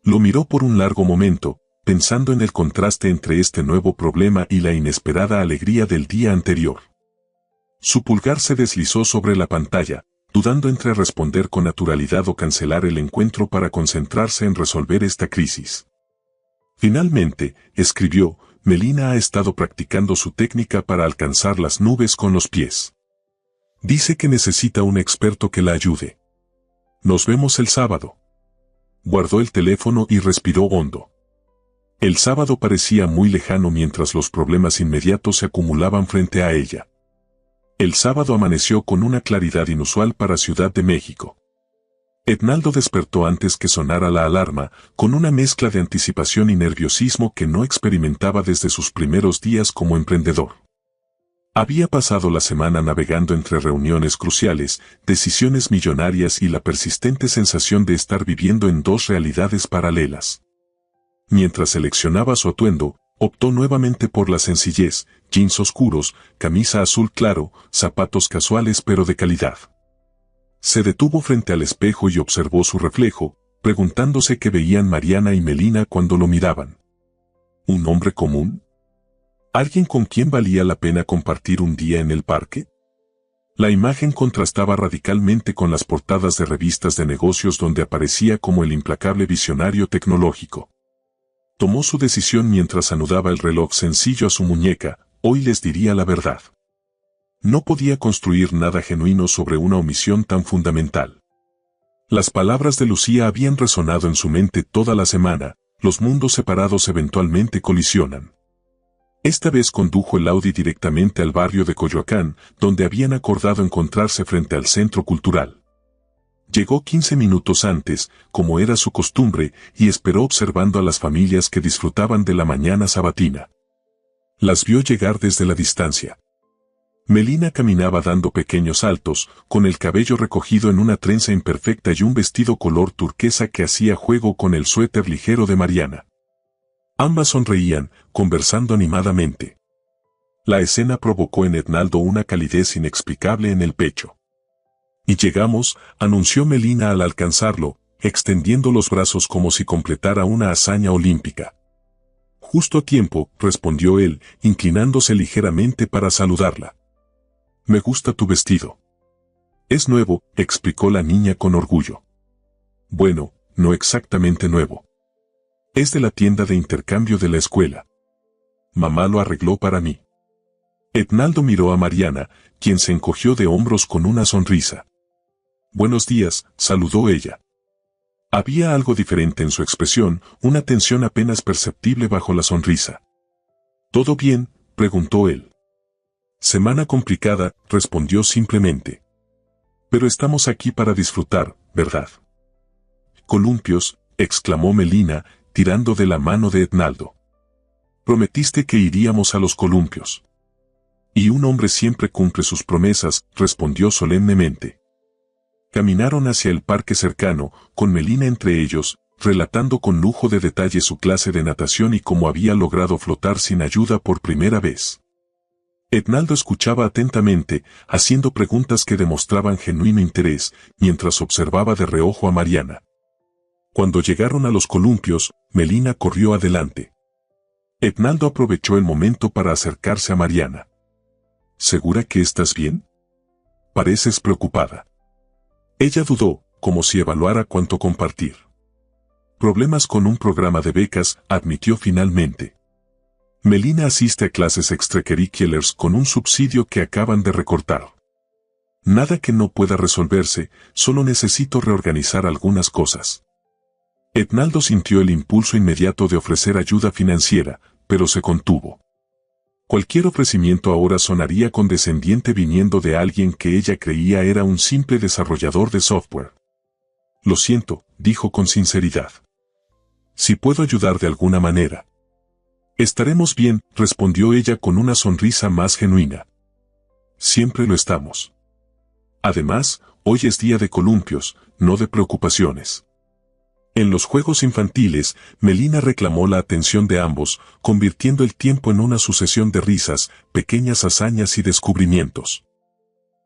Lo miró por un largo momento, pensando en el contraste entre este nuevo problema y la inesperada alegría del día anterior. Su pulgar se deslizó sobre la pantalla, dudando entre responder con naturalidad o cancelar el encuentro para concentrarse en resolver esta crisis. Finalmente, escribió: «Melina ha estado practicando su técnica para alcanzar las nubes con los pies. Dice que necesita un experto que la ayude. Nos vemos el sábado». Guardó el teléfono y respiró hondo. El sábado parecía muy lejano mientras los problemas inmediatos se acumulaban frente a ella. El sábado amaneció con una claridad inusual para Ciudad de México. Etnaldo despertó antes que sonara la alarma, con una mezcla de anticipación y nerviosismo que no experimentaba desde sus primeros días como emprendedor. Había pasado la semana navegando entre reuniones cruciales, decisiones millonarias y la persistente sensación de estar viviendo en 2 realidades paralelas. Mientras seleccionaba su atuendo, optó nuevamente por la sencillez: jeans oscuros, camisa azul claro, zapatos casuales pero de calidad. Se detuvo frente al espejo y observó su reflejo, preguntándose qué veían Mariana y Melina cuando lo miraban. ¿Un hombre común? ¿Alguien con quien valía la pena compartir un día en el parque? La imagen contrastaba radicalmente con las portadas de revistas de negocios donde aparecía como el implacable visionario tecnológico. Tomó su decisión mientras anudaba el reloj sencillo a su muñeca: hoy les diría la verdad. No podía construir nada genuino sobre una omisión tan fundamental. Las palabras de Lucía habían resonado en su mente toda la semana. Los mundos separados eventualmente colisionan. Esta vez condujo el Audi directamente al barrio de Coyoacán, donde habían acordado encontrarse frente al centro cultural. Llegó 15 minutos antes, como era su costumbre, y esperó observando a las familias que disfrutaban de la mañana sabatina. Las vio llegar desde la distancia. Melina caminaba dando pequeños saltos, con el cabello recogido en una trenza imperfecta y un vestido color turquesa que hacía juego con el suéter ligero de Mariana. Ambas sonreían, conversando animadamente. La escena provocó en Ednaldo una calidez inexplicable en el pecho. Y llegamos, anunció Melina al alcanzarlo, extendiendo los brazos como si completara una hazaña olímpica. Justo a tiempo, respondió él, inclinándose ligeramente para saludarla. Me gusta tu vestido. Es nuevo, explicó la niña con orgullo. Bueno, no exactamente nuevo. Es de la tienda de intercambio de la escuela. Mamá lo arregló para mí. Ednaldo miró a Mariana, quien se encogió de hombros con una sonrisa. Buenos días, saludó ella. Había algo diferente en su expresión, una tensión apenas perceptible bajo la sonrisa. ¿Todo bien?, preguntó él. Semana complicada, respondió simplemente. Pero estamos aquí para disfrutar, ¿verdad? Columpios, exclamó Melina, tirando de la mano de Ednaldo. Prometiste que iríamos a los columpios. Y un hombre siempre cumple sus promesas, respondió solemnemente. Caminaron hacia el parque cercano, con Melina entre ellos, relatando con lujo de detalle su clase de natación y cómo había logrado flotar sin ayuda por primera vez. Ednaldo escuchaba atentamente, haciendo preguntas que demostraban genuino interés, mientras observaba de reojo a Mariana. Cuando llegaron a los columpios, Melina corrió adelante. Ednaldo aprovechó el momento para acercarse a Mariana. ¿Segura que estás bien? Pareces preocupada. Ella dudó, como si evaluara cuánto compartir. Problemas con un programa de becas, admitió finalmente. Melina asiste a clases extracurriculars con un subsidio que acaban de recortar. Nada que no pueda resolverse, solo necesito reorganizar algunas cosas. Ednaldo sintió el impulso inmediato de ofrecer ayuda financiera, pero se contuvo. Cualquier ofrecimiento ahora sonaría condescendiente viniendo de alguien que ella creía era un simple desarrollador de software. Lo siento, dijo con sinceridad. Si puedo ayudar de alguna manera. Estaremos bien, respondió ella con una sonrisa más genuina. Siempre lo estamos. Además, hoy es día de columpios, no de preocupaciones. En los juegos infantiles, Melina reclamó la atención de ambos, convirtiendo el tiempo en una sucesión de risas, pequeñas hazañas y descubrimientos.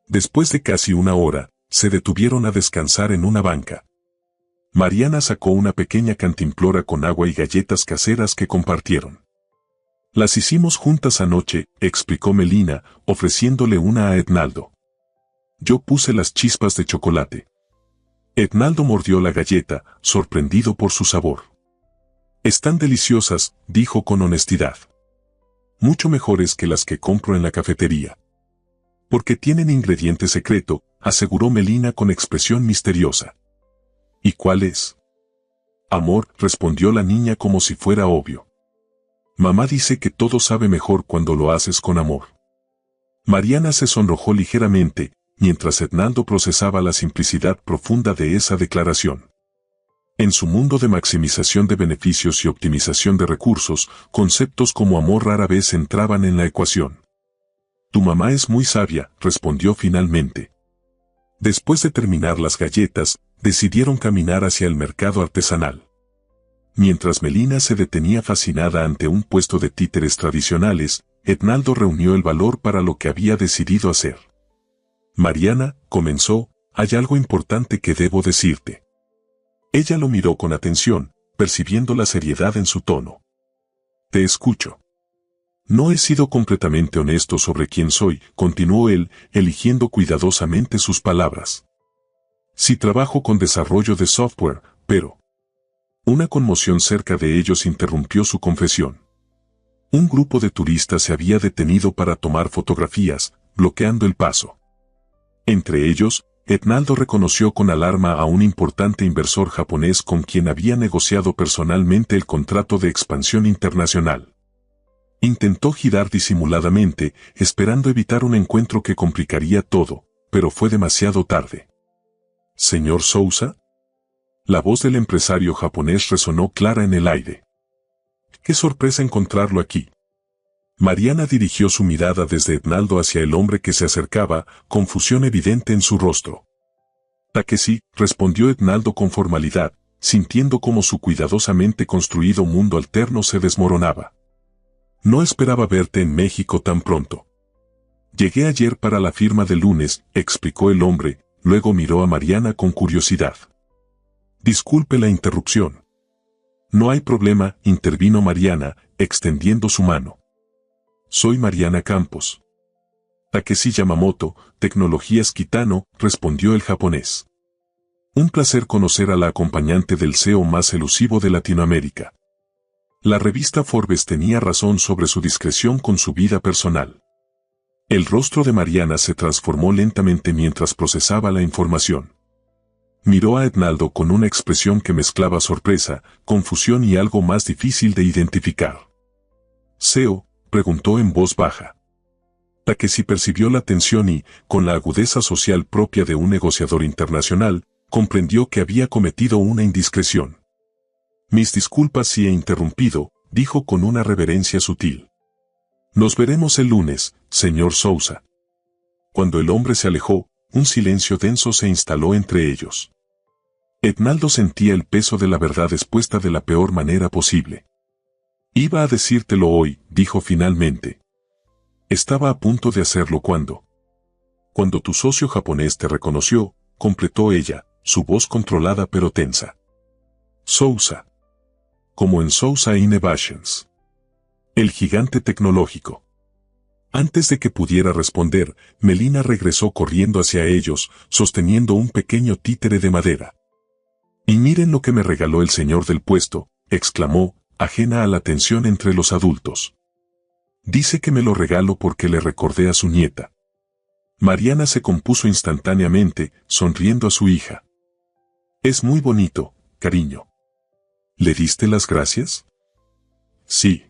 Después de casi una hora, se detuvieron a descansar en una banca. Mariana sacó una pequeña cantimplora con agua y galletas caseras que compartieron. Las hicimos juntas anoche, explicó Melina, ofreciéndole una a Ednaldo. Yo puse las chispas de chocolate. Ednaldo mordió la galleta, sorprendido por su sabor. Están deliciosas, dijo con honestidad. Mucho mejores que las que compro en la cafetería. Porque tienen ingrediente secreto, aseguró Melina con expresión misteriosa. ¿Y cuál es? Amor, respondió la niña como si fuera obvio. Mamá dice que todo sabe mejor cuando lo haces con amor. Mariana se sonrojó ligeramente, mientras Ednaldo procesaba la simplicidad profunda de esa declaración. En su mundo de maximización de beneficios y optimización de recursos, conceptos como amor rara vez entraban en la ecuación. Tu mamá es muy sabia, respondió finalmente. Después de terminar las galletas, decidieron caminar hacia el mercado artesanal. Mientras Melina se detenía fascinada ante un puesto de títeres tradicionales, Ednaldo reunió el valor para lo que había decidido hacer. Mariana, comenzó, hay algo importante que debo decirte. Ella lo miró con atención, percibiendo la seriedad en su tono. Te escucho. No he sido completamente honesto sobre quién soy, continuó él, eligiendo cuidadosamente sus palabras. Sí trabajo con desarrollo de software, pero... Una conmoción cerca de ellos interrumpió su confesión. Un grupo de turistas se había detenido para tomar fotografías, bloqueando el paso. Entre ellos, Etnaldo reconoció con alarma a un importante inversor japonés con quien había negociado personalmente el contrato de expansión internacional. Intentó girar disimuladamente, esperando evitar un encuentro que complicaría todo, pero fue demasiado tarde. ¿Señor Sousa? La voz del empresario japonés resonó clara en el aire. ¡Qué sorpresa encontrarlo aquí! Mariana dirigió su mirada desde Etnaldo hacia el hombre que se acercaba, confusión evidente en su rostro. Takeshi, respondió Etnaldo con formalidad, sintiendo cómo su cuidadosamente construido mundo alterno se desmoronaba. No esperaba verte en México tan pronto. Llegué ayer para la firma del lunes, explicó el hombre, luego miró a Mariana con curiosidad. Disculpe la interrupción. No hay problema, intervino Mariana, extendiendo su mano. Soy Mariana Campos. Takeshi Yamamoto, Tecnologías Kitano, respondió el japonés. Un placer conocer a la acompañante del CEO más elusivo de Latinoamérica. La revista Forbes tenía razón sobre su discreción con su vida personal. El rostro de Mariana se transformó lentamente mientras procesaba la información. Miró a Etnaldo con una expresión que mezclaba sorpresa, confusión y algo más difícil de identificar. «¿CEO?» preguntó en voz baja. Takeshi percibió la tensión y, con la agudeza social propia de un negociador internacional, comprendió que había cometido una indiscreción. «Mis disculpas si he interrumpido», dijo con una reverencia sutil. «Nos veremos el lunes, señor Sousa». Cuando el hombre se alejó, un silencio denso se instaló entre ellos. Etnaldo sentía el peso de la verdad expuesta de la peor manera posible. «Iba a decírtelo hoy», dijo finalmente. «Estaba a punto de hacerlo cuando tu socio japonés te reconoció», completó ella, su voz controlada pero tensa. «Sousa. Como en Sousa Innovations. El gigante tecnológico». Antes de que pudiera responder, Melina regresó corriendo hacia ellos, sosteniendo un pequeño títere de madera. «Y miren lo que me regaló el señor del puesto», exclamó, ajena a la tensión entre los adultos. «Dice que me lo regalo porque le recordé a su nieta». Mariana se compuso instantáneamente, sonriendo a su hija. «Es muy bonito, cariño». «¿Le diste las gracias?» «Sí.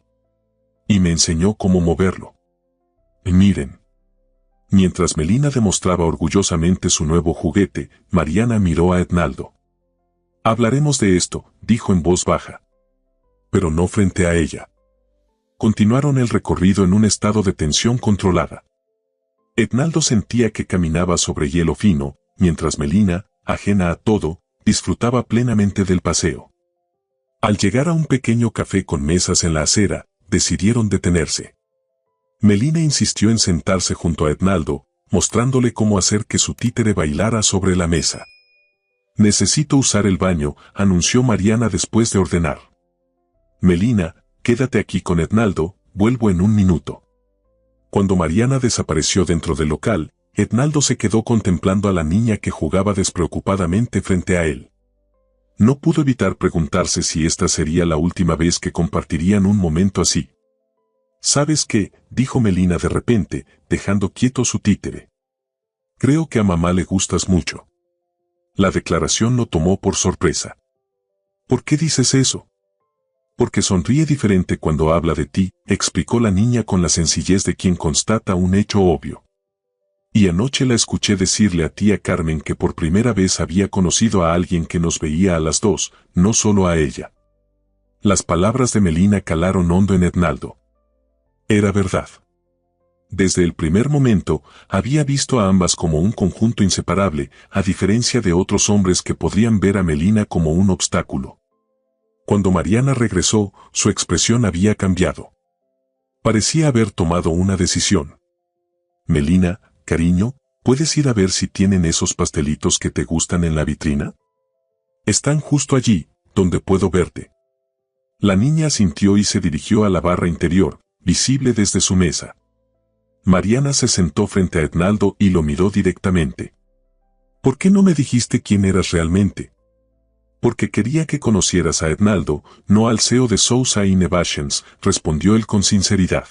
Y me enseñó cómo moverlo». «Miren». Mientras Melina demostraba orgullosamente su nuevo juguete, Mariana miró a Etnaldo. «Hablaremos de esto», dijo en voz baja. Pero no frente a ella. Continuaron el recorrido en un estado de tensión controlada. Etnaldo sentía que caminaba sobre hielo fino, mientras Melina, ajena a todo, disfrutaba plenamente del paseo. Al llegar a un pequeño café con mesas en la acera, decidieron detenerse. Melina insistió en sentarse junto a Etnaldo, mostrándole cómo hacer que su títere bailara sobre la mesa. «Necesito usar el baño», anunció Mariana después de ordenar. «Melina, quédate aquí con Etnaldo, vuelvo en un minuto». Cuando Mariana desapareció dentro del local, Etnaldo se quedó contemplando a la niña que jugaba despreocupadamente frente a él. No pudo evitar preguntarse si esta sería la última vez que compartirían un momento así. «¿Sabes qué?», dijo Melina de repente, dejando quieto su títere. «Creo que a mamá le gustas mucho». La declaración lo tomó por sorpresa. «¿Por qué dices eso?» «Porque sonríe diferente cuando habla de ti», explicó la niña con la sencillez de quien constata un hecho obvio. «Y anoche la escuché decirle a tía Carmen que por primera vez había conocido a alguien que nos veía a las dos, no solo a ella». Las palabras de Melina calaron hondo en Etnaldo. Era verdad. Desde el primer momento, había visto a ambas como un conjunto inseparable, a diferencia de otros hombres que podrían ver a Melina como un obstáculo. Cuando Mariana regresó, su expresión había cambiado. Parecía haber tomado una decisión. «Melina, cariño, ¿puedes ir a ver si tienen esos pastelitos que te gustan en la vitrina? Están justo allí, donde puedo verte». La niña asintió y se dirigió a la barra interior, visible desde su mesa. Mariana se sentó frente a Etnaldo y lo miró directamente. «¿Por qué no me dijiste quién eras realmente?» «Porque quería que conocieras a Etnaldo, no al CEO de Sousa Innovations», respondió él con sinceridad.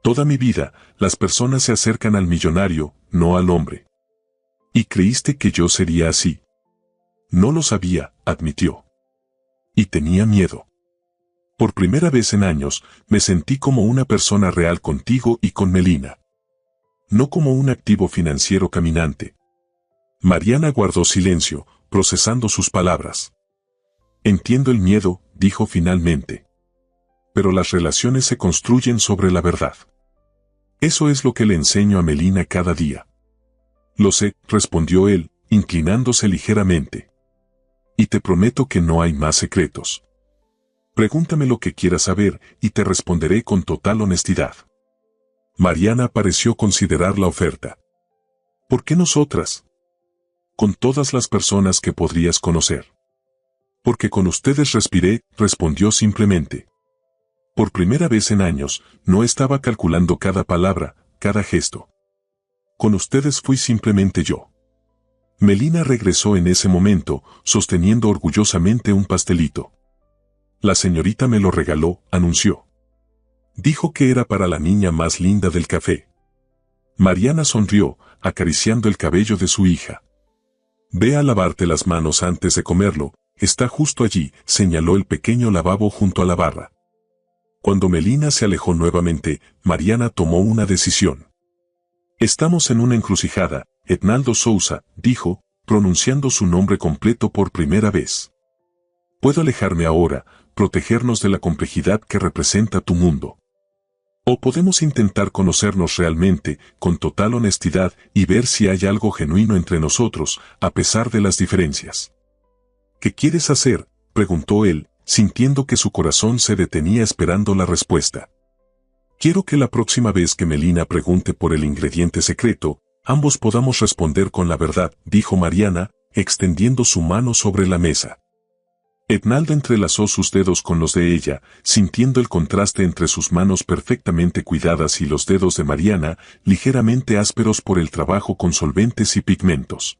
«Toda mi vida, las personas se acercan al millonario, no al hombre». ¿Y creíste que yo sería así? No lo sabía, admitió. Y tenía miedo. Por primera vez en años, me sentí como una persona real contigo y con Melina. No como un activo financiero caminante. Mariana guardó silencio, procesando sus palabras. Entiendo el miedo, dijo finalmente. Pero las relaciones se construyen sobre la verdad. Eso es lo que le enseño a Melina cada día. Lo sé, respondió él, inclinándose ligeramente. Y te prometo que no hay más secretos. Pregúntame lo que quieras saber y te responderé con total honestidad. Mariana pareció considerar la oferta. ¿Por qué nosotras? Con todas las personas que podrías conocer. Porque con ustedes respiré, respondió simplemente. Por primera vez en años, no estaba calculando cada palabra, cada gesto. Con ustedes fui simplemente yo. Melina regresó en ese momento, sosteniendo orgullosamente un pastelito. La señorita me lo regaló, anunció. Dijo que era para la niña más linda del café. Mariana sonrió, acariciando el cabello de su hija. Ve a lavarte las manos antes de comerlo, está justo allí, señaló el pequeño lavabo junto a la barra. Cuando Melina se alejó nuevamente, Mariana tomó una decisión. Estamos en una encrucijada, Etnaldo Sousa, dijo, pronunciando su nombre completo por primera vez. Puedo alejarme ahora, protegernos de la complejidad que representa tu mundo. O podemos intentar conocernos realmente, con total honestidad, y ver si hay algo genuino entre nosotros, a pesar de las diferencias. ¿Qué quieres hacer?, preguntó él, sintiendo que su corazón se detenía esperando la respuesta. Quiero que la próxima vez que Melina pregunte por el ingrediente secreto, ambos podamos responder con la verdad, dijo Mariana, extendiendo su mano sobre la mesa. Etnaldo entrelazó sus dedos con los de ella, sintiendo el contraste entre sus manos perfectamente cuidadas y los dedos de Mariana, ligeramente ásperos por el trabajo con solventes y pigmentos.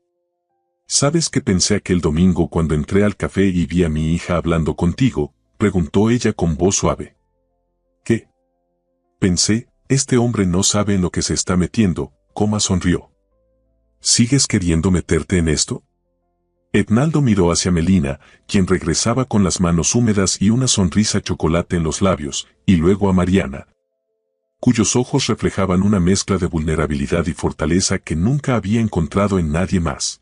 ¿Sabes qué pensé aquel domingo cuando entré al café y vi a mi hija hablando contigo?, preguntó ella con voz suave. ¿Qué? Pensé, este hombre no sabe en lo que se está metiendo, sonrió. ¿Sigues queriendo meterte en esto? Etnaldo miró hacia Melina, quien regresaba con las manos húmedas y una sonrisa chocolate en los labios, y luego a Mariana, cuyos ojos reflejaban una mezcla de vulnerabilidad y fortaleza que nunca había encontrado en nadie más.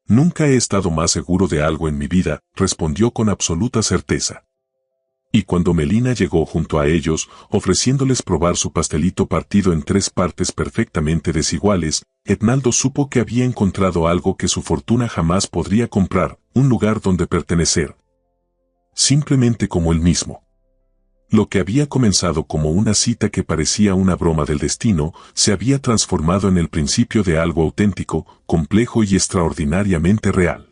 Nunca he estado más seguro de algo en mi vida, respondió con absoluta certeza. Y cuando Melina llegó junto a ellos, ofreciéndoles probar su pastelito partido en 3 partes perfectamente desiguales, Etnaldo supo que había encontrado algo que su fortuna jamás podría comprar, un lugar donde pertenecer. Simplemente como él mismo. Lo que había comenzado como una cita que parecía una broma del destino, se había transformado en el principio de algo auténtico, complejo y extraordinariamente real.